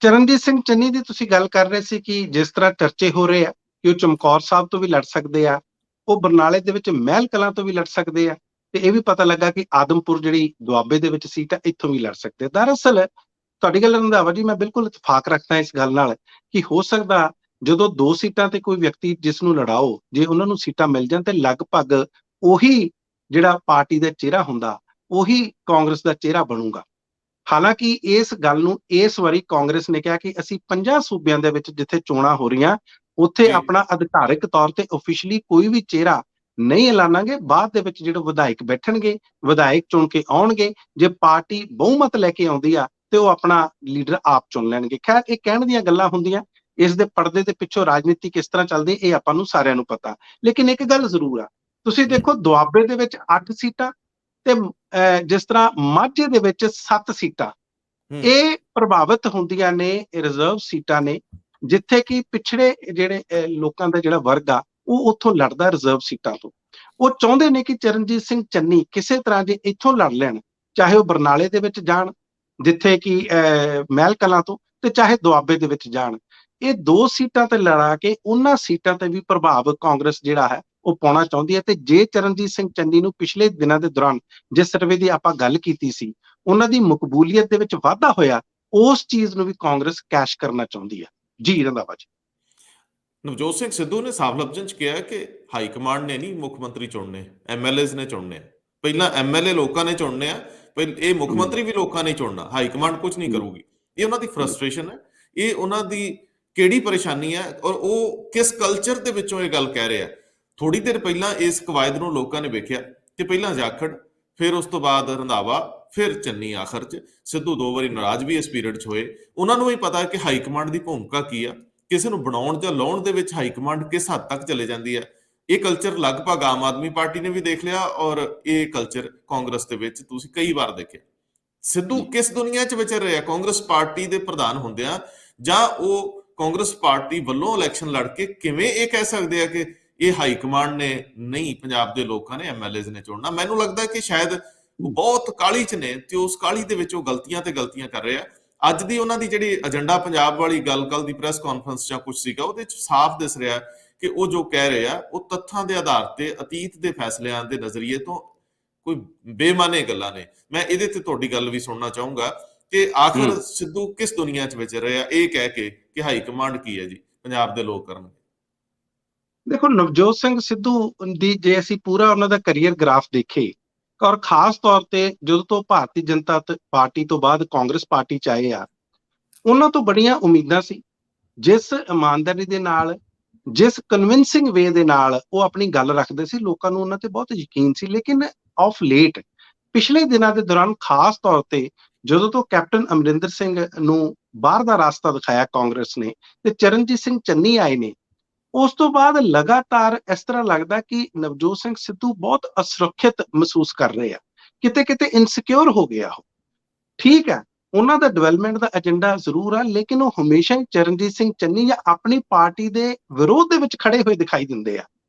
ਚਰਨਜੀਤ ਸਿੰਘ ਚੰਨੀ ਦੀ ਤੁਸੀਂ ਗੱਲ ਕਰ ਰਹੇ ਸੀ ਕਿ ਜਿਸ ਤਰ੍ਹਾਂ ਚਰਚੇ ਹੋ ਰਹੇ ਆ ਕਿ ਉਹ ਚਮਕੌਰ ਸਾਹਿਬ ਤੋਂ ਵੀ ਲੜ ਸਕਦੇ ਆ, ਉਹ ਬਰਨਾਲੇ ਦੇ ਵਿੱਚ ਮਹਿਲ ਕਲਾਂ ਤੋਂ ਵੀ ਲੜ ਸਕਦੇ ਆ, ਤੇ ਇਹ ਵੀ ਪਤਾ ਲੱਗਾ ਕਿ ਆਦਮਪੁਰ ਜਿਹੜੀ ਦੁਆਬੇ ਦੇ ਵਿੱਚ ਸੀਟ ਆ, ਇੱਥੋਂ ਵੀ ਲੜ ਸਕਦੇ ਆ। ਦਰਅਸਲ ਤੁਹਾਡੀ ਗੱਲ ਰੰਧਾਵਾ ਜੀ, ਮੈਂ ਬਿਲਕੁਲ ਇਤਫਾਕ ਰੱਖਦਾ ਇਸ ਗੱਲ ਨਾਲ ਕਿ ਹੋ ਸਕਦਾ ਜਦੋਂ 2 ਸੀਟਾਂ ਤੇ ਕੋਈ ਵਿਅਕਤੀ ਜਿਸ ਨੂੰ ਲੜਾਓ, ਜੇ ਉਹਨਾਂ ਨੂੰ ਸੀਟਾਂ ਮਿਲ ਜਾਣ ਤੇ ਲਗਭਗ ਉਹੀ ਜਿਹੜਾ ਪਾਰਟੀ ਦਾ ਚਿਹਰਾ ਹੁੰਦਾ, ਉਹੀ ਕਾਂਗਰਸ ਦਾ ਚਿਹਰਾ ਬਣੂਗਾ। ਹਾਲਾਂਕਿ ਇਸ ਗੱਲ ਨੂੰ ਇਸ ਵਾਰੀ ਕਾਂਗਰਸ ਨੇ ਕਿਹਾ ਕਿ ਅਸੀਂ 50 ਸੂਬਿਆਂ ਦੇ ਵਿੱਚ ਜਿੱਥੇ ਚੋਣਾਂ ਹੋ ਰਹੀਆਂ ਉੱਥੇ ਆਪਣਾ ਅਧਿਕਾਰਿਕ ਤੌਰ ਤੇ ਆਫੀਸ਼ੀਅਲੀ ਕੋਈ ਵੀ ਚਿਹਰਾ ਨਹੀਂ ਐਲਾਨਾਂਗੇ। ਬਾਅਦ ਦੇ ਵਿੱਚ ਜਿਹੜੇ ਵਿਧਾਇਕ ਬੈਠਣਗੇ, ਵਿਧਾਇਕ ਚੁਣ ਕੇ ਆਉਣਗੇ, ਜੇ ਪਾਰਟੀ ਬਹੁਮਤ ਲੈ ਕੇ ਆਉਂਦੀ ਆ ਤੇ ਉਹ ਆਪਣਾ ਲੀਡਰ ਆਪ ਚੁਣ ਲੈਣਗੇ। ਖੈਰ, ਇਹ ਕਹਿਣ ਦੀਆਂ ਗੱਲਾਂ ਹੁੰਦੀਆਂ, ਇਸ ਦੇ ਪਰਦੇ ਦੇ ਪਿੱਛੋਂ ਰਾਜਨੀਤੀ ਕਿਸ ਤਰ੍ਹਾਂ ਚੱਲਦੀ ਇਹ ਆਪਾਂ ਨੂੰ ਸਾਰਿਆਂ ਨੂੰ ਪਤਾ। ਲੇਕਿਨ ਇੱਕ ਗੱਲ ਜ਼ਰੂਰ ਆ, ਤੁਸੀਂ ਦੇਖੋ ਦੁਆਬੇ ਦੇ ਵਿੱਚ 8 ਸੀਟਾਂ ਤੇ ਜਿਸ ਤਰ੍ਹਾਂ ਮਾਝੇ ਦੇ ਵਿੱਚ 7 ਸੀਟਾਂ, ਇਹ ਪ੍ਰਭਾਵਿਤ ਹੁੰਦੀਆਂ ਨੇ, ਰਿਜ਼ਰਵ ਸੀਟਾਂ ਨੇ, ਜਿੱਥੇ ਕਿ ਪਿਛੜੇ ਜਿਹੜੇ ਲੋਕਾਂ ਦਾ ਜਿਹੜਾ ਵਰਗ ਆ ਉਹ ਉੱਥੋਂ ਲੜਦਾ ਰਿਜ਼ਰਵ ਸੀਟਾਂ ਤੋਂ। ਉਹ ਚਾਹੁੰਦੇ ਨੇ ਕਿ ਚਰਨਜੀਤ ਸਿੰਘ ਚੰਨੀ ਕਿਸੇ ਤਰ੍ਹਾਂ ਜੇ ਇੱਥੋਂ ਲੜ ਲੈਣ, ਚਾਹੇ ਉਹ ਬਰਨਾਲੇ ਦੇ ਵਿੱਚ ਜਾਣ ਜਿੱਥੇ ਕਿ ਮਹਿਲ ਕਲਾਂ ਤੋਂ, ਤੇ ਚਾਹੇ ਦੁਆਬੇ ਦੇ ਵਿੱਚ ਜਾਣ। ਇਹ 2 ਸੀਟਾਂ ਤੇ ਲੜਾ ਕੇ ਉਹਨਾਂ ਸੀਟਾਂ ਤੇ ਵੀ ਪ੍ਰਭਾਵ ਕਾਂਗਰਸ ਜਿਹੜਾ ਹੈ ਉਹ ਪਾਉਣਾ ਚਾਹੁੰਦੀ ਹੈ। ਤੇ ਜੇ ਚਰਨਜੀਤ ਸਿੰਘ ਚੰਨੀ ਨੂੰ ਪਿਛਲੇ ਦਿਨਾਂ ਦੇ ਦੌਰਾਨ ਜਿਸ ਸਰਵੇ ਦੀ ਆਪਾਂ ਗੱਲ ਕੀਤੀ ਸੀ, ਉਹਨਾਂ ਦੀ ਮਕਬੂਲੀਅਤ ਦੇ ਵਿੱਚ ਵਾਧਾ ਹੋਇਆ, ਉਸ ਚੀਜ਼ ਨੂੰ ਵੀ ਕਾਂਗਰਸ ਕੈਸ਼ ਕਰਨਾ ਚਾਹੁੰਦੀ ਹੈ। ਜੀ ਰੰਧਾਵਾ ਜੀ। ਨਵਜੋਤ ਸਿੰਘ ਸਿੱਧੂ ਨੇ ਸਾਫ਼ ਲਫ਼ਜ਼ਾਂ 'ਚ ਕਿਹਾ ਕਿ ਹਾਈ ਕਮਾਂਡ ਨੇ ਨਹੀਂ ਮੁੱਖ ਮੰਤਰੀ ਚੁਣਨੇ, ਐਮਐਲਏਜ਼ ਨੇ ਚੁਣਨੇ। ਪਹਿਲਾਂ ਐਮਐਲਏ ਲੋਕਾਂ ਨੇ ਚੁਣਨੇ ਆ, ਇਹ ਮੁੱਖ ਮੰਤਰੀ ਵੀ ਲੋਕਾਂ ਨੇ ਚੁਣਨਾ, ਹਾਈ ਕਮਾਂਡ ਕੁਝ ਨਹੀਂ ਕਰੂਗੀ। ਇਹ ਉਹਨਾਂ ਦੀ ਫਰਸਟ੍ਰੇਸ਼ਨ ਹੈ, ਇਹ ਉਹਨਾਂ ਦੀ ਕਿਹੜੀ ਪਰੇਸ਼ਾਨੀ ਹੈ, ਔਰ ਉਹ ਕਿਸ ਕਲਚਰ ਦੇ ਵਿੱਚੋਂ ਇਹ ਗੱਲ ਕਹਿ ਰਹੇ ਆ। ਥੋੜੀ ਦੇਰ ਪਹਿਲਾਂ ਇਸ ਕਵਾਇਦ ਨੂੰ ਲੋਕਾਂ ਨੇ ਵੇਖਿਆ ਕਿ ਪਹਿਲਾਂ ਜਾਖੜ, ਫਿਰ ਉਸ ਤੋਂ ਬਾਅਦ ਰੰਧਾਵਾ, ਫਿਰ ਚੰਨੀ, ਆਖਰ 'ਚ ਸਿੱਧੂ 2 ਵਾਰੀ ਨਾਰਾਜ਼ ਵੀ ਇਸ ਪੀਰੀਅਡ 'ਚ ਹੋਏ। ਉਹਨਾਂ ਨੂੰ ਵੀ ਪਤਾ ਕਿ ਹਾਈ ਕਮਾਂਡ ਦੀ ਭੂਮਿਕਾ ਕੀ ਆ, ਕਿਸੇ ਨੂੰ ਬਣਾਉਣ ਜਾਂ ਲਾਉਣ ਦੇ ਵਿੱਚ ਹਾਈ ਕਮਾਂਡ ਕਿਸ ਹੱਦ ਤੱਕ ਚਲੇ ਜਾਂਦੀ ਹੈ। ਇਹ ਕਲਚਰ ਲਗਭਗ ਆਮ ਆਦਮੀ ਪਾਰਟੀ ਨੇ ਵੀ ਦੇਖ ਲਿਆ, ਔਰ ਇਹ ਕਲਚਰ ਕਾਂਗਰਸ ਦੇ ਵਿੱਚ ਤੁਸੀਂ ਕਈ ਵਾਰ ਦੇਖਿਆ। ਸਿੱਧੂ ਕਿਸ ਦੁਨੀਆ 'ਚ ਵਿਚਰ ਰਿਹਾ, ਕਾਂਗਰਸ ਪਾਰਟੀ ਦੇ ਪ੍ਰਧਾਨ ਹੁੰਦਿਆਂ, ਜਾਂ ਉਹ ਕਾਂਗਰਸ ਪਾਰਟੀ ਵੱਲੋਂ ਇਲੈਕਸ਼ਨ ਲੜ ਕੇ ਕਿਵੇਂ ਇਹ ਕਹਿ ਸਕਦੇ ਆ ਕਿ ਇਹ ਹਾਈ ਕਮਾਂਡ ਨੇ ਨਹੀਂ, ਪੰਜਾਬ ਦੇ ਲੋਕਾਂ ਨੇ, ਐਮਐਲਏਜ਼ ਨੇ ਚੁਣਨਾ। ਮੈਨੂੰ ਲੱਗਦਾ ਕਿ ਸ਼ਾਇਦ ਉਹ ਬਹੁਤ ਕਾਹਲੀ 'ਚ ਨੇ ਤੇ ਉਸ ਕਾਹਲੀ ਦੇ ਵਿੱਚ ਉਹ ਗਲਤੀਆਂ ਤੇ ਗਲਤੀਆਂ ਕਰ ਰਹੇ ਆ। ਅੱਜ ਦੀ ਉਹਨਾਂ ਦੀ ਜਿਹੜੀ ਏਜੰਡਾ ਪੰਜਾਬ ਵਾਲੀ ਗੱਲ ਕੱਲ ਦੀ ਪ੍ਰੈਸ ਕਾਨਫਰੰਸ ਜਾਂ ਕੁਝ ਸੀਗਾ, ਉਹਦੇ ਚ ਸਾਫ਼ ਦਿਸ ਰਿਹਾ ਕਿ ਉਹ ਜੋ ਕਹਿ ਰਹੇ ਆ ਉਹ ਤੱਥਾਂ ਦੇ ਆਧਾਰ ਤੇ ਅਤੀਤ ਦੇ ਫੈਸਲਿਆਂ ਦੇ ਨਜ਼ਰੀਏ ਤੋਂ ਕੋਈ ਬੇਮਾਨੇ ਗੱਲਾਂ ਨੇ। ਮੈਂ ਇਹਦੇ ਤੇ ਤੁਹਾਡੀ ਗੱਲ ਵੀ ਸੁਣਨਾ ਚਾਹੂੰਗਾ ਕਿ ਆਖਰ ਸਿੱਧੂ ਕਿਸ ਦੁਨੀਆ 'ਚ ਵਿਚਰ ਰਿਹਾ, ਇਹ ਕਹਿ ਕੇ ਕਿ ਹਾਈ ਕਮਾਂਡ ਕੀ ਹੈ ਜੀ ਪੰਜਾਬ ਦੇ ਲੋਕ ਕਰਨਗੇ। ਦੇਖੋ, ਨਵਜੋਤ ਸਿੰਘ ਸਿੱਧੂ ਦੀ ਜੇ ਅਸੀਂ ਪੂਰਾ ਉਹਨਾਂ ਦਾ ਕੈਰੀਅਰ ਗ੍ਰਾਫ ਦੇਖੇ, ਔਰ ਖਾਸ ਤੌਰ ਤੇ ਜਦੋਂ ਤੋਂ ਭਾਰਤੀ ਜਨਤਾ ਪਾਰਟੀ ਤੋਂ ਬਾਅਦ ਕਾਂਗਰਸ ਪਾਰਟੀ ਚ ਆਏ ਆ, ਉਹਨਾਂ ਤੋਂ ਬੜੀਆਂ ਉਮੀਦਾਂ ਸੀ। ਜਿਸ ਇਮਾਨਦਾਰੀ ਦੇ ਨਾਲ, ਜਿਸ ਕਨਵਿੰਸਿੰਗ ਵੇ ਦੇ ਨਾਲ ਉਹ ਆਪਣੀ ਗੱਲ ਰੱਖਦੇ ਸੀ, ਲੋਕਾਂ ਨੂੰ ਉਹਨਾਂ ਤੇ ਬਹੁਤ ਯਕੀਨ ਸੀ। ਲੇਕਿਨ ਆਫ ਲੇਟ ਪਿਛਲੇ ਦਿਨਾਂ ਦੇ ਦੌਰਾਨ, ਖਾਸ ਤੌਰ ਤੇ ਜਦੋਂ ਤੋਂ ਕੈਪਟਨ ਅਮਰਿੰਦਰ ਸਿੰਘ ਨੂੰ ਬਾਹਰ ਦਾ ਰਸਤਾ ਦਿਖਾਇਆ ਕਾਂਗਰਸ ਨੇ ਤੇ ਚਰਨਜੀਤ ਸਿੰਘ ਚੰਨੀ ਆਏ ਨੇ, ਉਸ ਤੋਂ ਬਾਅਦ ਲਗਾਤਾਰ ਇਸ ਤਰ੍ਹਾਂ ਲੱਗਦਾ ਕਿ ਨਵਜੋਤ ਸਿੰਘ ਸਿੱਧੂ ਬਹੁਤ ਅਸੁਰੱਖਿਅਤ ਮਹਿਸੂਸ ਕਰ ਰਹੇ ਆ, ਕਿਤੇ ਕਿਤੇ ਇਨਸਿਕਿਉਰ ਹੋ ਗਿਆ ਉਹ। ਠੀਕ ਹੈ, ਉਹਨਾਂ ਦਾ ਡਿਵੈਲਪਮੈਂਟ ਦਾ ਏਜੰਡਾ ਜ਼ਰੂਰ ਆ, ਲੇਕਿਨ ਉਹ ਹਮੇਸ਼ਾ ਹੀ ਚਰਨਜੀਤ ਸਿੰਘ ਚੰਨੀ ਜਾਂ ਆਪਣੀ ਪਾਰਟੀ ਦੇ ਵਿਰੋਧ ਦੇ ਵਿੱਚ ਖੜੇ ਹੋਏ ਦਿਖਾਈ ਦਿੰਦੇ ਆ।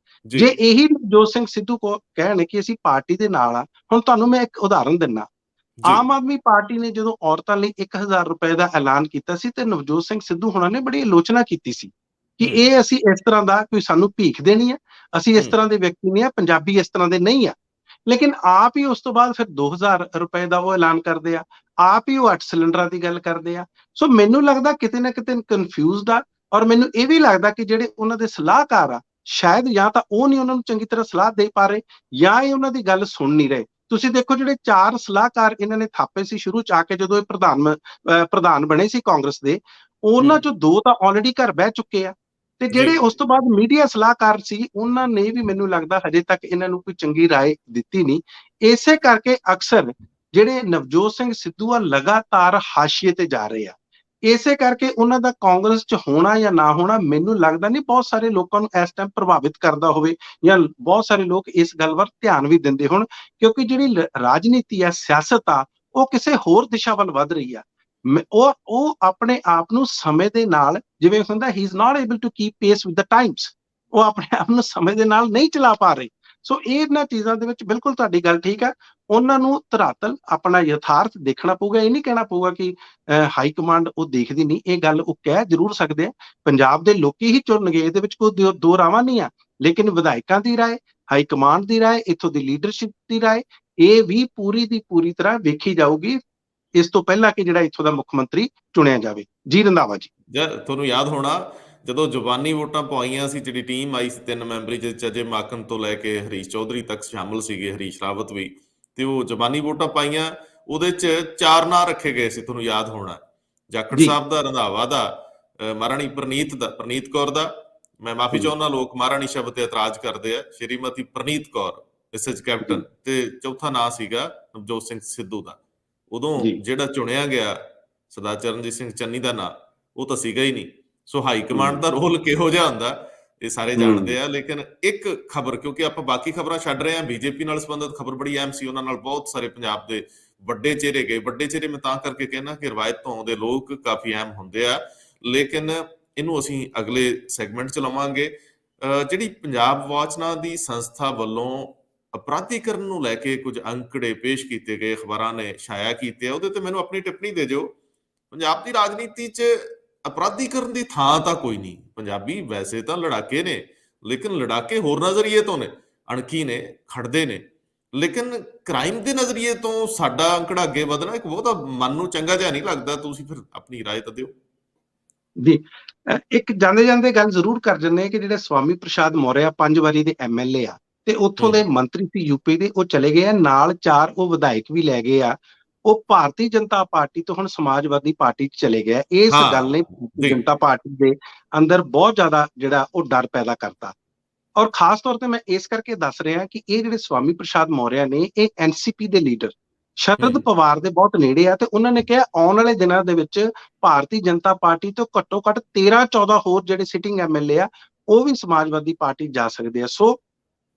ਜੇ ਇਹੀ ਨਵਜੋਤ ਸਿੰਘ ਸਿੱਧੂ ਕੋ ਕਹਿਣ ਕਿ ਅਸੀਂ ਪਾਰਟੀ ਦੇ ਨਾਲ ਆ, ਹੁਣ ਤੁਹਾਨੂੰ ਮੈਂ ਇੱਕ ਉਦਾਹਰਨ ਦਿੰਦਾ। ਆਮ ਆਦਮੀ ਪਾਰਟੀ ਨੇ ਜਦੋਂ ਔਰਤਾਂ ਲਈ 1000 ਰੁਪਏ ਦਾ ਐਲਾਨ ਕੀਤਾ ਸੀ ਤੇ ਨਵਜੋਤ ਸਿੰਘ ਸਿੱਧੂ ਹੁਣਾਂ ਨੇ ਬੜੀ ਆਲੋਚਨਾ ਕੀਤੀ ਸੀ ਕਿ ਇਹ ਅਸੀਂ ਇਸ ਤਰ੍ਹਾਂ ਦਾ ਕੋਈ ਸਾਨੂੰ ਭੀਖ ਦੇਣੀ ਹੈ, ਅਸੀਂ ਇਸ ਤਰ੍ਹਾਂ ਦੇ ਵਿਅਕਤੀ ਨਹੀਂ ਆ, ਪੰਜਾਬੀ ਇਸ ਤਰ੍ਹਾਂ ਦੇ ਨਹੀਂ ਆ। ਲੇਕਿਨ ਆਪ ਹੀ ਉਸ ਤੋਂ ਬਾਅਦ ਫਿਰ 2000 ਰੁਪਏ ਦਾ ਉਹ ਐਲਾਨ ਕਰਦੇ ਆ, ਆਪ ਹੀ ਉਹ 8 ਸਿਲੰਡਰਾਂ ਦੀ ਗੱਲ ਕਰਦੇ ਆ। ਸੋ ਮੈਨੂੰ ਲੱਗਦਾ ਕਿਤੇ ਨਾ ਕਿਤੇ ਕਨਫਿਊਜ਼ਡ ਆ, ਔਰ ਮੈਨੂੰ ਇਹ ਵੀ ਲੱਗਦਾ ਕਿ ਜਿਹੜੇ ਉਹਨਾਂ ਦੇ ਸਲਾਹਕਾਰ ਆ, ਸ਼ਾਇਦ ਜਾਂ ਤਾਂ ਉਹ ਨਹੀਂ ਉਹਨਾਂ ਨੂੰ ਚੰਗੀ ਤਰ੍ਹਾਂ ਸਲਾਹ ਦੇ ਪਾ ਰਹੇ, ਜਾਂ ਇਹ ਉਹਨਾਂ ਦੀ ਗੱਲ ਸੁਣ ਨਹੀਂ ਰਹੇ। ਤੁਸੀਂ ਦੇਖੋ, ਜਿਹੜੇ 4 ਸਲਾਹਕਾਰ ਇਹਨਾਂ ਨੇ ਥਾਪੇ ਸੀ ਸ਼ੁਰੂ ਚ ਆ ਕੇ, ਜਦੋਂ ਇਹ ਪ੍ਰਧਾਨ ਬਣੇ ਸੀ ਕਾਂਗਰਸ ਦੇ, ਉਹਨਾਂ ਚੋਂ 2 ਤਾਂ ਆਲਰੇਡੀ ਘਰ ਬਹਿ ਚੁੱਕੇ ਆ, ਤੇ ਜਿਹੜੇ ਉਸ ਤੋਂ ਬਾਅਦ ਮੀਡੀਆ ਸਲਾਹਕਾਰ ਸੀ, ਉਹਨਾਂ ਨੇ ਵੀ ਮੈਨੂੰ ਲੱਗਦਾ ਹਜੇ ਤੱਕ ਇਹਨਾਂ ਨੂੰ ਕੋਈ ਚੰਗੀ ਰਾਏ ਦਿੱਤੀ ਨਹੀਂ। ਇਸੇ ਕਰਕੇ ਅਕਸਰ ਜਿਹੜੇ ਨਵਜੋਤ ਸਿੰਘ ਸਿੱਧੂ ਆ, ਲਗਾਤਾਰ ਹਾਸ਼ੀਏ ਤੇ ਜਾ ਰਹੇ ਆ। ਇਸੇ ਕਰਕੇ ਉਹਨਾਂ ਦਾ ਕਾਂਗਰਸ ਚ ਹੋਣਾ ਜਾਂ ਨਾ ਹੋਣਾ, ਮੈਨੂੰ ਲੱਗਦਾ ਨਹੀਂ ਬਹੁਤ ਸਾਰੇ ਲੋਕਾਂ ਨੂੰ ਇਸ ਟਾਈਮ ਪ੍ਰਭਾਵਿਤ ਕਰਦਾ ਹੋਵੇ, ਜਾਂ ਬਹੁਤ ਸਾਰੇ ਲੋਕ ਇਸ ਗੱਲ ਵੱਲ ਧਿਆਨ ਵੀ ਦਿੰਦੇ ਹੋਣ, ਕਿਉਂਕਿ ਜਿਹੜੀ ਰਾਜਨੀਤੀ ਆ, ਸਿਆਸਤ ਆ, ਉਹ ਕਿਸੇ ਹੋਰ ਦਿਸ਼ਾ ਵੱਲ ਵੱਧ ਰਹੀ ਆ। ਉਹ ਆਪਣੇ ਆਪ ਨੂੰ ਸਮੇਂ ਦੇ ਨਾਲ, ਜਿਵੇਂ ਹੁੰਦਾ ਹੀ is not able to keep pace with the times, ਉਹ ਆਪਣੇ ਆਪ ਨੂੰ ਸਮੇਂ ਦੇ ਨਾਲ ਨਹੀਂ ਚਲਾ ਪਾ ਰਹੇ। ਸੋ ਇਹਨਾਂ ਚੀਜ਼ਾਂ ਦੇ ਵਿੱਚ ਬਿਲਕੁਲ ਤੁਹਾਡੀ ਗੱਲ ਠੀਕ ਆ, ਉਹਨਾਂ ਨੂੰ ਧਰਾਤਲ ਆਪਣਾ ਯਥਾਰਥ ਦੇਖਣਾ ਪਊਗਾ। ਇਹ ਨਹੀਂ ਕਹਿਣਾ ਪਊਗਾ ਕਿ ਹਾਈ ਕਮਾਂਡ ਉਹ ਦੇਖਦੀ ਨਹੀਂ, ਇਹ ਗੱਲ ਉਹ ਕਹਿ ਜ਼ਰੂਰ ਸਕਦੇ ਆ। ਪੰਜਾਬ ਦੇ ਲੋਕੀ ਹੀ ਚੁਣਨਗੇ, ਇਹਦੇ ਵਿੱਚ ਕੋਈ ਦੋ ਰਾਵਾਂ ਨਹੀਂ ਆ। ਲੇਕਿਨ ਵਿਧਾਇਕਾਂ ਦੀ ਰਾਏ, ਹਾਈ ਕਮਾਂਡ ਦੀ ਰਾਏ, ਇੱਥੋਂ ਦੀ ਲੀਡਰਸ਼ਿਪ ਦੀ ਰਾਏ, ਇਹ ਵੀ ਪੂਰੀ ਦੀ ਪੂਰੀ ਤਰ੍ਹਾਂ ਵੇਖੀ ਜਾਊਗੀ ਇਸ ਤੋਂ ਪਹਿਲਾਂ ਕਿ ਜਿਹੜਾ ਇੱਥੋਂ ਦਾ ਮੁੱਖ ਮੰਤਰੀ ਚੁਣਿਆ ਜਾਵੇ। ਜੀ ਰੰਧਾਵਾ ਜੀ, ਤੁਹਾਨੂੰ ਯਾਦ ਹੋਣਾ ਜਦੋਂ ਜ਼ੁਬਾਨੀ ਵੋਟਾਂ ਪਵਾਈਆਂ ਸੀ, ਜਿਹੜੀ ਟੀਮ ਆਈ ਸੀ 3 ਮੈਂਬਰੀ, ਜਿਹਦੇ ਚ ਅਜੇ ਮਾਕਨ ਤੋਂ ਲੈ ਕੇ ਹਰੀਸ਼ ਚੌਧਰੀ ਤੱਕ ਸ਼ਾਮਲ ਸੀਗੇ, ਹਰੀਸ਼ ਰਾਵਤ ਵੀ, ਤੇ ਉਹ ਜ਼ੁਬਾਨੀ ਵੋਟਾਂ ਪਾਈਆਂ, ਉਹਦੇ ਚ 4 ਨਾਂ ਰੱਖੇ ਗਏ ਸੀ, ਤੁਹਾਨੂੰ ਯਾਦ ਹੋਣਾ, ਜਾਖੜ ਸਾਹਿਬ ਦਾ, ਰੰਧਾਵਾ ਦਾ, ਮਹਾਰਾਣੀ ਪ੍ਰਨੀਤ ਕੌਰ ਦਾ, ਮੈਂ ਮਾਫੀ ਚਾਹੁੰਦਾ ਲੋਕ ਮਹਾਰਾਣੀ ਸ਼ਬਦ ਤੇ ਇਤਰਾਜ਼ ਕਰਦੇ ਆ, ਸ਼੍ਰੀਮਤੀ ਪ੍ਰਨੀਤ ਕੌਰ ਐਸਐਚ ਕੈਪਟਨ, ਤੇ ਚੌਥਾ ਨਾਂ ਸੀਗਾ ਨਵਜੋਤ ਸਿੰਘ ਸਿੱਧੂ ਦਾ। ਉਦੋਂ ਜਿਹੜਾ ਚੁਣਿਆ ਗਿਆ ਸਰਦਾਰ ਚਰਨਜੀਤ ਸਿੰਘ ਚੰਨੀ ਦਾ ਨਾਂ, ਉਹ ਤਾਂ ਸੀਗਾ ਹੀ ਨਹੀਂ। ਸੋ ਹਾਈ ਕਮਾਂਡ ਦਾ ਰੋਲ ਕਿਹੋ ਜਿਹਾ ਹੁੰਦਾ ਇਹ ਸਾਰੇ ਜਾਣਦੇ ਆ। ਲੇਕਿਨ ਇੱਕ ਖਬਰ, ਕਿਉਂਕਿ ਆਪਾਂ ਬਾਕੀ ਖਬਰਾਂ ਛੱਡ ਰਹੇ ਹਾਂ, ਬੀਜੇਪੀ ਨਾਲ ਸੰਬੰਧਿਤ ਖਬਰ ਬੜੀ ਅਹਿਮ ਸੀ, ਉਹਨਾਂ ਨਾਲ ਬਹੁਤ ਸਾਰੇ ਪੰਜਾਬ ਦੇ ਵੱਡੇ ਚਿਹਰੇ ਗਏ। ਵੱਡੇ ਚਿਹਰੇ ਮੈਂ ਤਾਂ ਕਰਕੇ ਕਹਿਣਾ ਕਿ ਰਵਾਇਤ ਤੋਂ ਆਉਂਦੇ ਲੋਕ ਕਾਫੀ ਅਹਿਮ ਹੁੰਦੇ ਆ, ਲੇਕਿਨ ਇਹਨੂੰ ਅਸੀਂ ਅਗਲੇ ਸੈਗਮੈਂਟ ਚ ਲਵਾਂਗੇ। ਜਿਹੜੀ ਪੰਜਾਬ ਵਾਚ ਨਾਂ ਦੀ ਸੰਸਥਾ ਵੱਲੋਂ ਅਪਰਾਧੀਕਰਨ ਨੂੰ ਲੈ ਕੇ ਕੁਝ ਅੰਕੜੇ ਪੇਸ਼ ਕੀਤੇ ਗਏ, ਅਖਬਾਰਾਂ ਨੇ ਛਾਇਆ ਕੀਤੇ ਆ, ਉਹਦੇ ਤੇ ਮੈਨੂੰ ਆਪਣੀ ਟਿੱਪਣੀ ਦੇ ਦਿਓ। ਪੰਜਾਬ ਦੀ ਰਾਜਨੀਤੀ 'ਚ ਅਪਰਾਧੀਕਰਨ ਦੀ ਥਾਂ ਤਾਂ ਕੋਈ ਨਹੀਂ। ਪੰਜਾਬੀ ਵੈਸੇ ਤਾਂ ਲੜਾਕੇ ਨੇ, ਲੇਕਿਨ ਲੜਾਕੇ ਹੋਰ ਨਜ਼ਰੀਏ ਤੋਂ ਨੇ, ਅਣਖੀ ਨੇ, ਖੜਦੇ ਨੇ, ਲੇਕਿਨ ਕ੍ਰਾਈਮ ਦੇ ਨਜ਼ਰੀਏ ਤੋਂ ਸਾਡਾ ਅੰਕੜਾ ਅੱਗੇ ਵਧਣਾ ਇੱਕ ਬਹੁਤਾ ਮਨ ਨੂੰ ਚੰਗਾ ਜਿਹਾ ਨਹੀਂ ਲੱਗਦਾ। ਤੁਸੀਂ ਫਿਰ ਆਪਣੀ ਰਾਏ ਤਾਂ ਦਿਓ ਜੀ। ਇੱਕ ਜਾਂਦੇ ਜਾਂਦੇ ਗੱਲ ਜ਼ਰੂਰ ਕਰ ਜੰਨੇ ਕਿ ਜਿਹੜੇ ਸਵਾਮੀ ਪ੍ਰਸ਼ਾਦ ਮੌਰਿਆ 5 ਵਾਰੀ ਦੇ ਐਮਐਲਏ ਆ ਤੇ ਉੱਥੋਂ ਦੇ ਮੰਤਰੀ ਸੀ ਯੂਪੀ ਦੇ, ਉਹ ਚਲੇ ਗਏ ਆ, ਨਾਲ 4 ਉਹ ਵਿਧਾਇਕ ਵੀ ਲੈ ਗਏ ਆ। ਉਹ ਭਾਰਤੀ ਜਨਤਾ ਪਾਰਟੀ ਤੋਂ ਹੁਣ ਸਮਾਜਵਾਦੀ ਪਾਰਟੀ 'ਚ ਚਲੇ ਗਏ। ਇਸ ਗੱਲ ਨੇ ਭਾਰਤੀ ਜਨਤਾ ਪਾਰਟੀ ਦੇ ਅੰਦਰ ਬਹੁਤ ਜ਼ਿਆਦਾ ਜਿਹੜਾ ਉਹ ਡਰ ਪੈਦਾ ਕਰਤਾ। ਔਰ ਖਾਸ ਤੌਰ ਤੇ ਮੈਂ ਇਸ ਕਰਕੇ ਦੱਸ ਰਿਹਾ ਕਿ ਇਹ ਜਿਹੜੇ ਸਵਾਮੀ ਪ੍ਰਸ਼ਾਦ ਮੌਰਿਆ ਨੇ, ਇਹ ਐਨਸੀਪੀ ਦੇ ਲੀਡਰ ਸ਼ਰਦ ਪਵਾਰ ਦੇ ਬਹੁਤ ਨੇੜੇ ਆ, ਤੇ ਉਹਨਾਂ ਨੇ ਕਿਹਾ ਆਉਣ ਵਾਲੇ ਦਿਨਾਂ ਦੇ ਵਿੱਚ ਭਾਰਤੀ ਜਨਤਾ ਪਾਰਟੀ ਤੋਂ ਘੱਟੋ ਘੱਟ 13-14 ਹੋਰ ਜਿਹੜੇ ਸਿਟਿੰਗ ਐਮਐਲਏ ਆ, ਉਹ ਵੀ ਸਮਾਜਵਾਦੀ ਪਾਰਟੀ ਜਾ ਸਕਦੇ ਆ। ਸੋ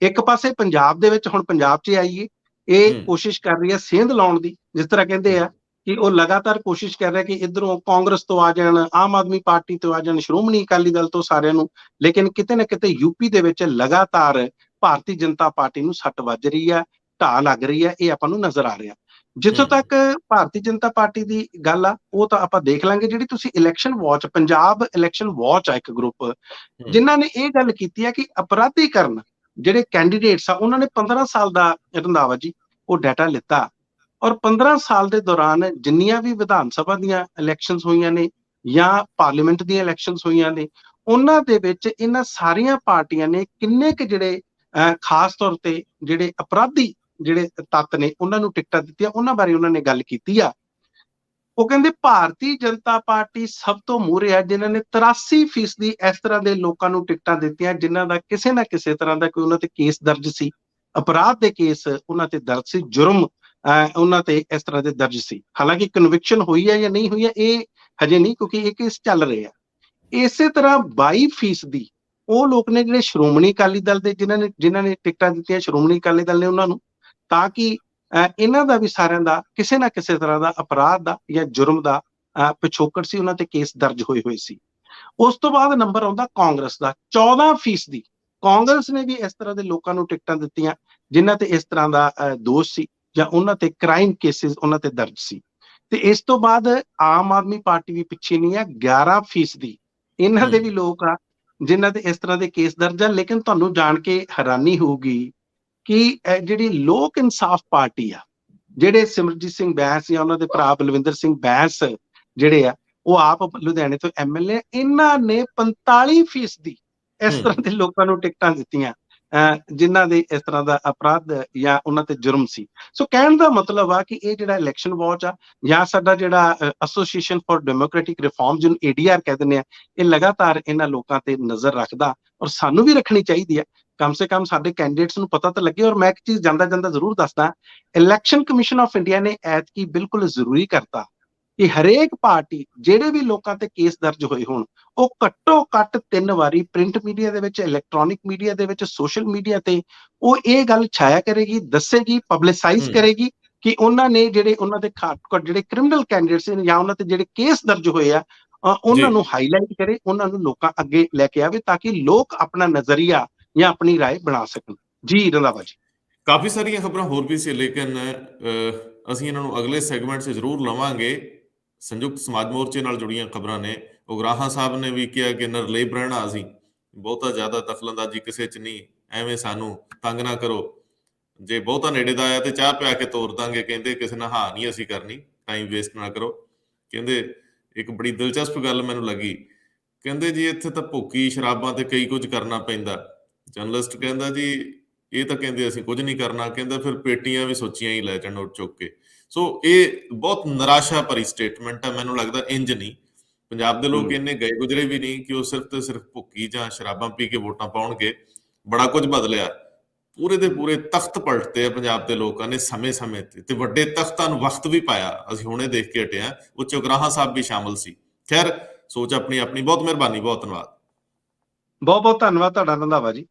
ਇੱਕ ਪਾਸੇ ਪੰਜਾਬ ਦੇ ਵਿੱਚ ਹੁਣ ਪੰਜਾਬ 'ਚ ਆਈਏ, ਇਹ ਕੋਸ਼ਿਸ਼ ਕਰ ਰਹੀ ਹੈ ਸੇਂਧ ਲਾਉਣ ਦੀ, ਜਿਸ ਤਰ੍ਹਾਂ ਕਹਿੰਦੇ ਆ ਕਿ ਉਹ ਲਗਾਤਾਰ ਕੋਸ਼ਿਸ਼ ਕਰ ਰਿਹਾ ਕਿ ਇੱਧਰੋਂ ਕਾਂਗਰਸ ਤੋਂ ਆ ਜਾਣ, ਆਮ ਆਦਮੀ ਪਾਰਟੀ ਤੋਂ ਆ ਜਾਣ, ਸ਼੍ਰੋਮਣੀ ਅਕਾਲੀ ਦਲ ਤੋਂ, ਸਾਰਿਆਂ ਨੂੰ। ਲੇਕਿਨ ਕਿਤੇ ਨਾ ਕਿਤੇ ਯੂਪੀ ਦੇ ਵਿੱਚ ਲਗਾਤਾਰ ਭਾਰਤੀ ਜਨਤਾ ਪਾਰਟੀ ਨੂੰ ਸੱਟ ਵੱਜ ਰਹੀ ਹੈ, ਢਾਹ ਲੱਗ ਰਹੀ ਹੈ, ਇਹ ਆਪਾਂ ਨੂੰ ਨਜ਼ਰ ਆ ਰਿਹਾ। ਜਿੱਥੋਂ ਹੂੰ ਤੱਕ ਭਾਰਤੀ ਜਨਤਾ ਪਾਰਟੀ ਦੀ ਗੱਲ ਆ, ਉਹ ਤਾਂ ਆਪਾਂ ਦੇਖ ਲਾਂਗੇ। ਜਿਹੜੀ ਤੁਸੀਂ election watch, Punjab election watch ਆ ਇੱਕ ਗਰੁੱਪ, ਹੂੰ ਜਿਨ੍ਹਾਂ ਨੇ ਇਹ ਗੱਲ ਕੀਤੀ ਆ ਕਿ ਅਪਰਾਧੀਕਰਨ ਜਿਹੜੇ ਕੈਂਡੀਡੇਟਸ ਆ, ਉਹਨਾਂ ਨੇ 15 ਸਾਲ ਦਾ ਰੰਧਾਵਾ ਜੀ ਉਹ ਡਾਟਾ ਲਿੱਤਾ, ਔਰ 15 ਸਾਲ ਦੇ ਦੌਰਾਨ ਜਿੰਨੀਆਂ ਵੀ ਵਿਧਾਨ ਸਭਾ ਦੀਆਂ ਇਲੈਕਸ਼ਨਸ ਹੋਈਆਂ ਨੇ ਜਾਂ ਪਾਰਲੀਮੈਂਟ ਦੀਆਂ ਇਲੈਕਸ਼ਨਸ ਹੋਈਆਂ ਨੇ, ਉਹਨਾਂ ਦੇ ਵਿੱਚ ਇਹਨਾਂ ਸਾਰੀਆਂ ਪਾਰਟੀਆਂ ਨੇ ਕਿੰਨੇ ਕੁ ਜਿਹੜੇ ਖਾਸ ਤੌਰ ਤੇ ਜਿਹੜੇ ਅਪਰਾਧੀ ਜਿਹੜੇ ਤੱਤ ਨੇ ਉਹਨਾਂ ਨੂੰ ਟਿਕਟਾਂ ਦਿੱਤੀਆਂ, ਉਹਨਾਂ ਬਾਰੇ ਉਹਨਾਂ ਨੇ ਗੱਲ ਕੀਤੀ ਆ। ਉਹ ਕਹਿੰਦੇ ਭਾਰਤੀ ਜਨਤਾ ਪਾਰਟੀ ਸਭ ਤੋਂ ਮੂਹਰੇ ਆ, ਜਿਨ੍ਹਾਂ ਨੇ 83% ਇਸ ਤਰ੍ਹਾਂ ਦੇ ਲੋਕਾਂ ਨੂੰ ਟਿਕਟਾਂ ਦਿੱਤੀਆਂ ਜਿਨ੍ਹਾਂ ਦਾ ਕਿਸੇ ਨਾ ਕਿਸੇ ਤਰ੍ਹਾਂ ਦਾ ਕੋਈ ਉਹਨਾਂ ਤੇ ਕੇਸ ਦਰਜ ਸੀ, ਅਪਰਾਧ ਦੇ ਕੇਸ ਉਹਨਾਂ ਤੇ ਦਰਜ ਸੀ, ਜੁਰਮ ਉਹਨਾਂ ਤੇ ਇਸ ਤਰ੍ਹਾਂ ਦੇ ਦਰਜ ਸੀ। ਹਾਲਾਂਕਿ ਕਨਵਿਕਸ਼ਨ ਹੋਈ ਹੈ ਜਾਂ ਨਹੀਂ ਹੋਈ ਹੈ ਇਹ ਹਜੇ ਨਹੀਂ, ਕਿਉਂਕਿ ਇਹ ਕੇਸ ਚੱਲ ਰਹੇ ਆ। ਇਸੇ ਤਰ੍ਹਾਂ 22% ਉਹ ਲੋਕ ਨੇ ਜਿਹੜੇ ਸ਼੍ਰੋਮਣੀ ਅਕਾਲੀ ਦਲ ਦੇ, ਜਿਨ੍ਹਾਂ ਨੇ ਟਿਕਟਾਂ ਦਿੱਤੀਆਂ ਸ਼੍ਰੋਮਣੀ ਅਕਾਲੀ ਦਲ ਨੇ ਉਹਨਾਂ ਨੂੰ, ਤਾਂ ਕਿ ਇਹਨਾਂ ਦਾ ਵੀ ਸਾਰਿਆਂ ਦਾ ਕਿਸੇ ਨਾ ਕਿਸੇ ਤਰ੍ਹਾਂ ਦਾ ਅਪਰਾਧ ਦਾ ਜਾਂ ਜੁਰਮ ਦਾ ਪਿਛੋਕੜ ਸੀ, ਉਹਨਾਂ ਤੇ ਕੇਸ ਦਰਜ ਹੋਏ ਹੋਏ ਸੀ। ਉਸ ਤੋਂ ਬਾਅਦ ਨੰਬਰ ਆਉਂਦਾ ਕਾਂਗਰਸ ਦਾ, 14%। ਕਾਂਗਰਸ ਨੇ ਵੀ ਇਸ ਤਰ੍ਹਾਂ ਦੇ ਲੋਕਾਂ ਨੂੰ ਟਿਕਟਾਂ ਦਿੱਤੀਆਂ ਜਿਨ੍ਹਾਂ ਤੇ ਇਸ ਤਰ੍ਹਾਂ ਦਾ ਦੋਸ਼ ਸੀ ਜਾਂ ਉਹਨਾਂ ਤੇ ਕ੍ਰਾਈਮ ਕੇਸਿਸ ਉਹਨਾਂ ਤੇ ਦਰਜ ਸੀ। ਤੇ ਇਸ ਤੋਂ ਬਾਅਦ ਆਮ ਆਦਮੀ ਪਾਰਟੀ ਵੀ ਪਿੱਛੇ ਨਹੀਂ ਆ, 11%। ਇਹਨਾਂ ਦੇ ਵੀ ਲੋਕ ਆ ਜਿਨ੍ਹਾਂ ਤੇ ਇਸ ਤਰ੍ਹਾਂ ਦੇ ਕੇਸ ਦਰਜ ਆ। ਲੇਕਿਨ ਤੁਹਾਨੂੰ ਜਾਣ ਕੇ ਹੈਰਾਨੀ ਹੋਊਗੀ ਕਿ ਜਿਹੜੀ ਲੋਕ ਇਨਸਾਫ ਪਾਰਟੀ ਆ, ਜਿਹੜੇ ਸਿਮਰਜੀਤ ਸਿੰਘ ਬੈਂਸ ਜਾਂ ਉਹਨਾਂ ਦੇ ਭਰਾ ਬਲਵਿੰਦਰ ਸਿੰਘ ਬੈਂਸ ਜਿਹੜੇ ਆ, ਉਹ ਆਪ ਲੁਧਿਆਣੇ ਤੋਂ MLA, ਇਹਨਾਂ ਨੇ 45% ਇਸ ਤਰ੍ਹਾਂ ਦੇ ਲੋਕਾਂ ਨੂੰ ਟਿਕਟਾਂ ਦਿੱਤੀਆਂ ਜਿਨ੍ਹਾਂ ਦੇ ਇਸ ਤਰ੍ਹਾਂ ਦਾ ਅਪਰਾਧ ਜਾਂ ਉਹਨਾਂ ਤੇ ਜੁਰਮ ਸੀ। ਸੋ ਕਹਿਣ ਦਾ ਮਤਲਬ ਆ ਕਿ ਇਹ ਜਿਹੜਾ ਇਲੈਕਸ਼ਨ ਵਾਚ ਆ ਜਾਂ ਸਾਡਾ ਜਿਹੜਾ ਐਸੋਸੀਏਸ਼ਨ ਫਾਰ ਡੈਮੋਕ੍ਰੈਟਿਕ ਰਿਫਾਰਮ, ਜਿਹਨੂੰ ADR ਕਹਿ ਦਿੰਦੇ ਆ, ਇਹ ਲਗਾਤਾਰ ਇਹਨਾਂ ਲੋਕਾਂ ਤੇ ਨਜ਼ਰ ਰੱਖਦਾ, ਔਰ ਸਾਨੂੰ ਵੀ ਰੱਖਣੀ ਚਾਹੀਦੀ ਆ। ਕਮ ਸੇ ਕਮ ਸਾਡੇ ਕੈਂਡੀਡੇਟਸ ਨੂੰ ਪਤਾ ਤਾਂ ਲੱਗੇ। ਔਰ ਮੈਂ ਇੱਕ ਚੀਜ਼ ਜਾਂਦਾ ਜਾਂਦਾ ਜ਼ਰੂਰ ਦੱਸਦਾ, ਇਲੈਕਸ਼ਨ ਕਮਿਸ਼ਨ ਆਫ ਇੰਡੀਆ ਨੇ ਐਤਕੀ ਬਿਲਕੁਲ ਜ਼ਰੂਰੀ ਕਰਤਾ ਕਿ ਹਰੇਕ ਪਾਰਟੀ ਜਿਹੜੇ ਵੀ ਲੋਕਾਂ ਤੇ ਕੇਸ ਦਰਜ ਹੋਏ ਹੋਣ, ਉਹ ਘੱਟੋ ਘੱਟ 3 ਵਾਰੀ ਪ੍ਰਿੰਟ ਮੀਡੀਆ ਦੇ ਵਿੱਚ, ਇਲੈਕਟ੍ਰੋਨਿਕ ਮੀਡੀਆ ਦੇ ਵਿੱਚ, ਸੋਸ਼ਲ ਮੀਡੀਆ ਤੇ ਉਹ ਇਹ ਗੱਲ ਛਾਇਆ ਕਰੇਗੀ, ਦੱਸੇਗੀ, ਪਬਲਿਸਾਈਜ਼ ਕਰੇਗੀ ਕਿ ਉਹਨਾਂ ਨੇ ਜਿਹੜੇ ਉਹਨਾਂ ਦੇ ਜਿਹੜੇ ਕ੍ਰਿਮੀਨਲ ਕੈਂਡੀਡੇਟਸ ਨੇ ਜਾਂ ਉਹਨਾਂ ਤੇ ਜਿਹੜੇ ਕੇਸ ਦਰਜ ਹੋਏ ਆ, ਉਹਨਾਂ ਨੂੰ ਹਾਈਲਾਈਟ ਕਰੇ, ਉਹਨਾਂ ਨੂੰ ਲੋਕਾਂ ਅੱਗੇ ਲੈ ਕੇ ਆਵੇ, ਤਾਂ ਕਿ ਲੋਕ ਆਪਣਾ ਨਜ਼ਰੀਆ ਜਾਂ ਆਪਣੀ ਰਾਏ ਬਣਾ ਸਕਣ। ਜੀ ਰੰਧਾਵਾ ਜੀ, ਕਾਫੀ ਸਾਰੀਆਂ ਖਬਰਾਂ ਹੋਰ ਵੀ ਸੀ, ਲੇਕਿਨ ਅਸੀਂ ਇਹਨਾਂ ਨੂੰ ਅਗਲੇ ਸੈਗਮੈਂਟ 'ਚ ਜ਼ਰੂਰ ਲਵਾਂਗੇ। ਸੰਯੁਕਤ ਸਮਾਜ ਮੋਰਚੇ ਨਾਲ ਜੁੜੀਆਂ ਖਬਰਾਂ ਨੇ। ਉਗਰਾਹਾਂ ਸਾਹਿਬ ਨੇ ਵੀ ਕਿਹਾ ਕਿ ਨਿਰਲੇਪ ਰਹਿਣਾ, ਅਸੀਂ ਬਹੁਤਾ ਜ਼ਿਆਦਾ ਦਖਲਅੰਦਾਜ਼ੀ ਕਿਸੇ 'ਚ ਨਹੀਂ, ਐਵੇਂ ਸਾਨੂੰ ਤੰਗ ਨਾ ਕਰੋ, ਜੇ ਬਹੁਤਾ ਨੇੜੇ ਦਾ ਆਇਆ ਤੇ ਚਾਹ ਪਿਆ ਕੇ ਤੋਰ ਦਾਂਗੇ, ਕਹਿੰਦੇ ਕਿਸੇ ਨਾਲ ਹਾਂ ਨਹੀਂ ਅਸੀਂ ਕਰਨੀ, ਟਾਈਮ ਵੇਸਟ ਨਾ ਕਰੋ। ਕਹਿੰਦੇ ਇੱਕ ਬੜੀ ਦਿਲਚਸਪ ਗੱਲ ਮੈਨੂੰ ਲੱਗੀ, ਕਹਿੰਦੇ ਜੀ ਇੱਥੇ ਤਾਂ ਭੁੱਕੀ ਸ਼ਰਾਬਾਂ ਤੇ ਕਈ ਕੁਝ ਕਰਨਾ ਪੈਂਦਾ। ਜਰਨਲਿਸਟ ਕਹਿੰਦਾ ਜੀ ਇਹ ਤਾਂ ਕਹਿੰਦੇ ਅਸੀਂ ਕੁਝ ਨਹੀਂ ਕਰਨਾ, ਕਹਿੰਦਾ ਫਿਰ ਪੇਟੀਆਂ ਵੀ ਸੋਚੀਆਂ ਹੀ ਲੈ ਜਾਣ ਉੱਠ ਚੁੱਕ ਕੇ। ਸੋ ਇਹ ਬਹੁਤ ਨਿਰਾਸ਼ਾ ਭਰੀ ਸਟੇਟਮੈਂਟ ਹੈ। ਮੈਨੂੰ ਲੱਗਦਾ ਇੰਜ ਨਹੀਂ, ਪੰਜਾਬ ਦੇ ਲੋਕ ਇੰਨੇ ਗਏ ਗੁਜਰੇ ਵੀ ਨਹੀਂ ਕਿ ਉਹ ਸਿਰਫ ਤੇ ਸਿਰਫ ਭੁੱਕੀ ਜਾਂ ਸ਼ਰਾਬਾਂ ਪੀ ਕੇ ਵੋਟਾਂ ਪਾਉਣਗੇ। ਬੜਾ ਕੁਝ ਬਦਲਿਆ, ਪੂਰੇ ਦੇ ਪੂਰੇ ਤਖਤ ਪਲਟਦੇ ਆ ਪੰਜਾਬ ਦੇ ਲੋਕਾਂ ਨੇ ਸਮੇਂ-ਸਮੇਂ ਤੇ ਵੱਡੇ ਤਖਤਾਂ ਨੂੰ ਵਕਤ ਵੀ ਪਾਇਆ। ਅਸੀਂ ਹੁਣੇ ਦੇਖ ਕੇ ਹਟੇ ਹਾਂ, ਉਹ 'ਚ ਉਗਰਾਹਾਂ ਸਾਹਿਬ ਵੀ ਸ਼ਾਮਲ ਸੀ। ਖੈਰ, ਸੋਚ ਆਪਣੀ ਆਪਣੀ। ਬਹੁਤ ਮਿਹਰਬਾਨੀ, ਬਹੁਤ ਧੰਨਵਾਦ। ਬਹੁਤ ਬਹੁਤ ਧੰਨਵਾਦ ਤੁਹਾਡਾ ਰੰਧਾਵਾ ਜੀ।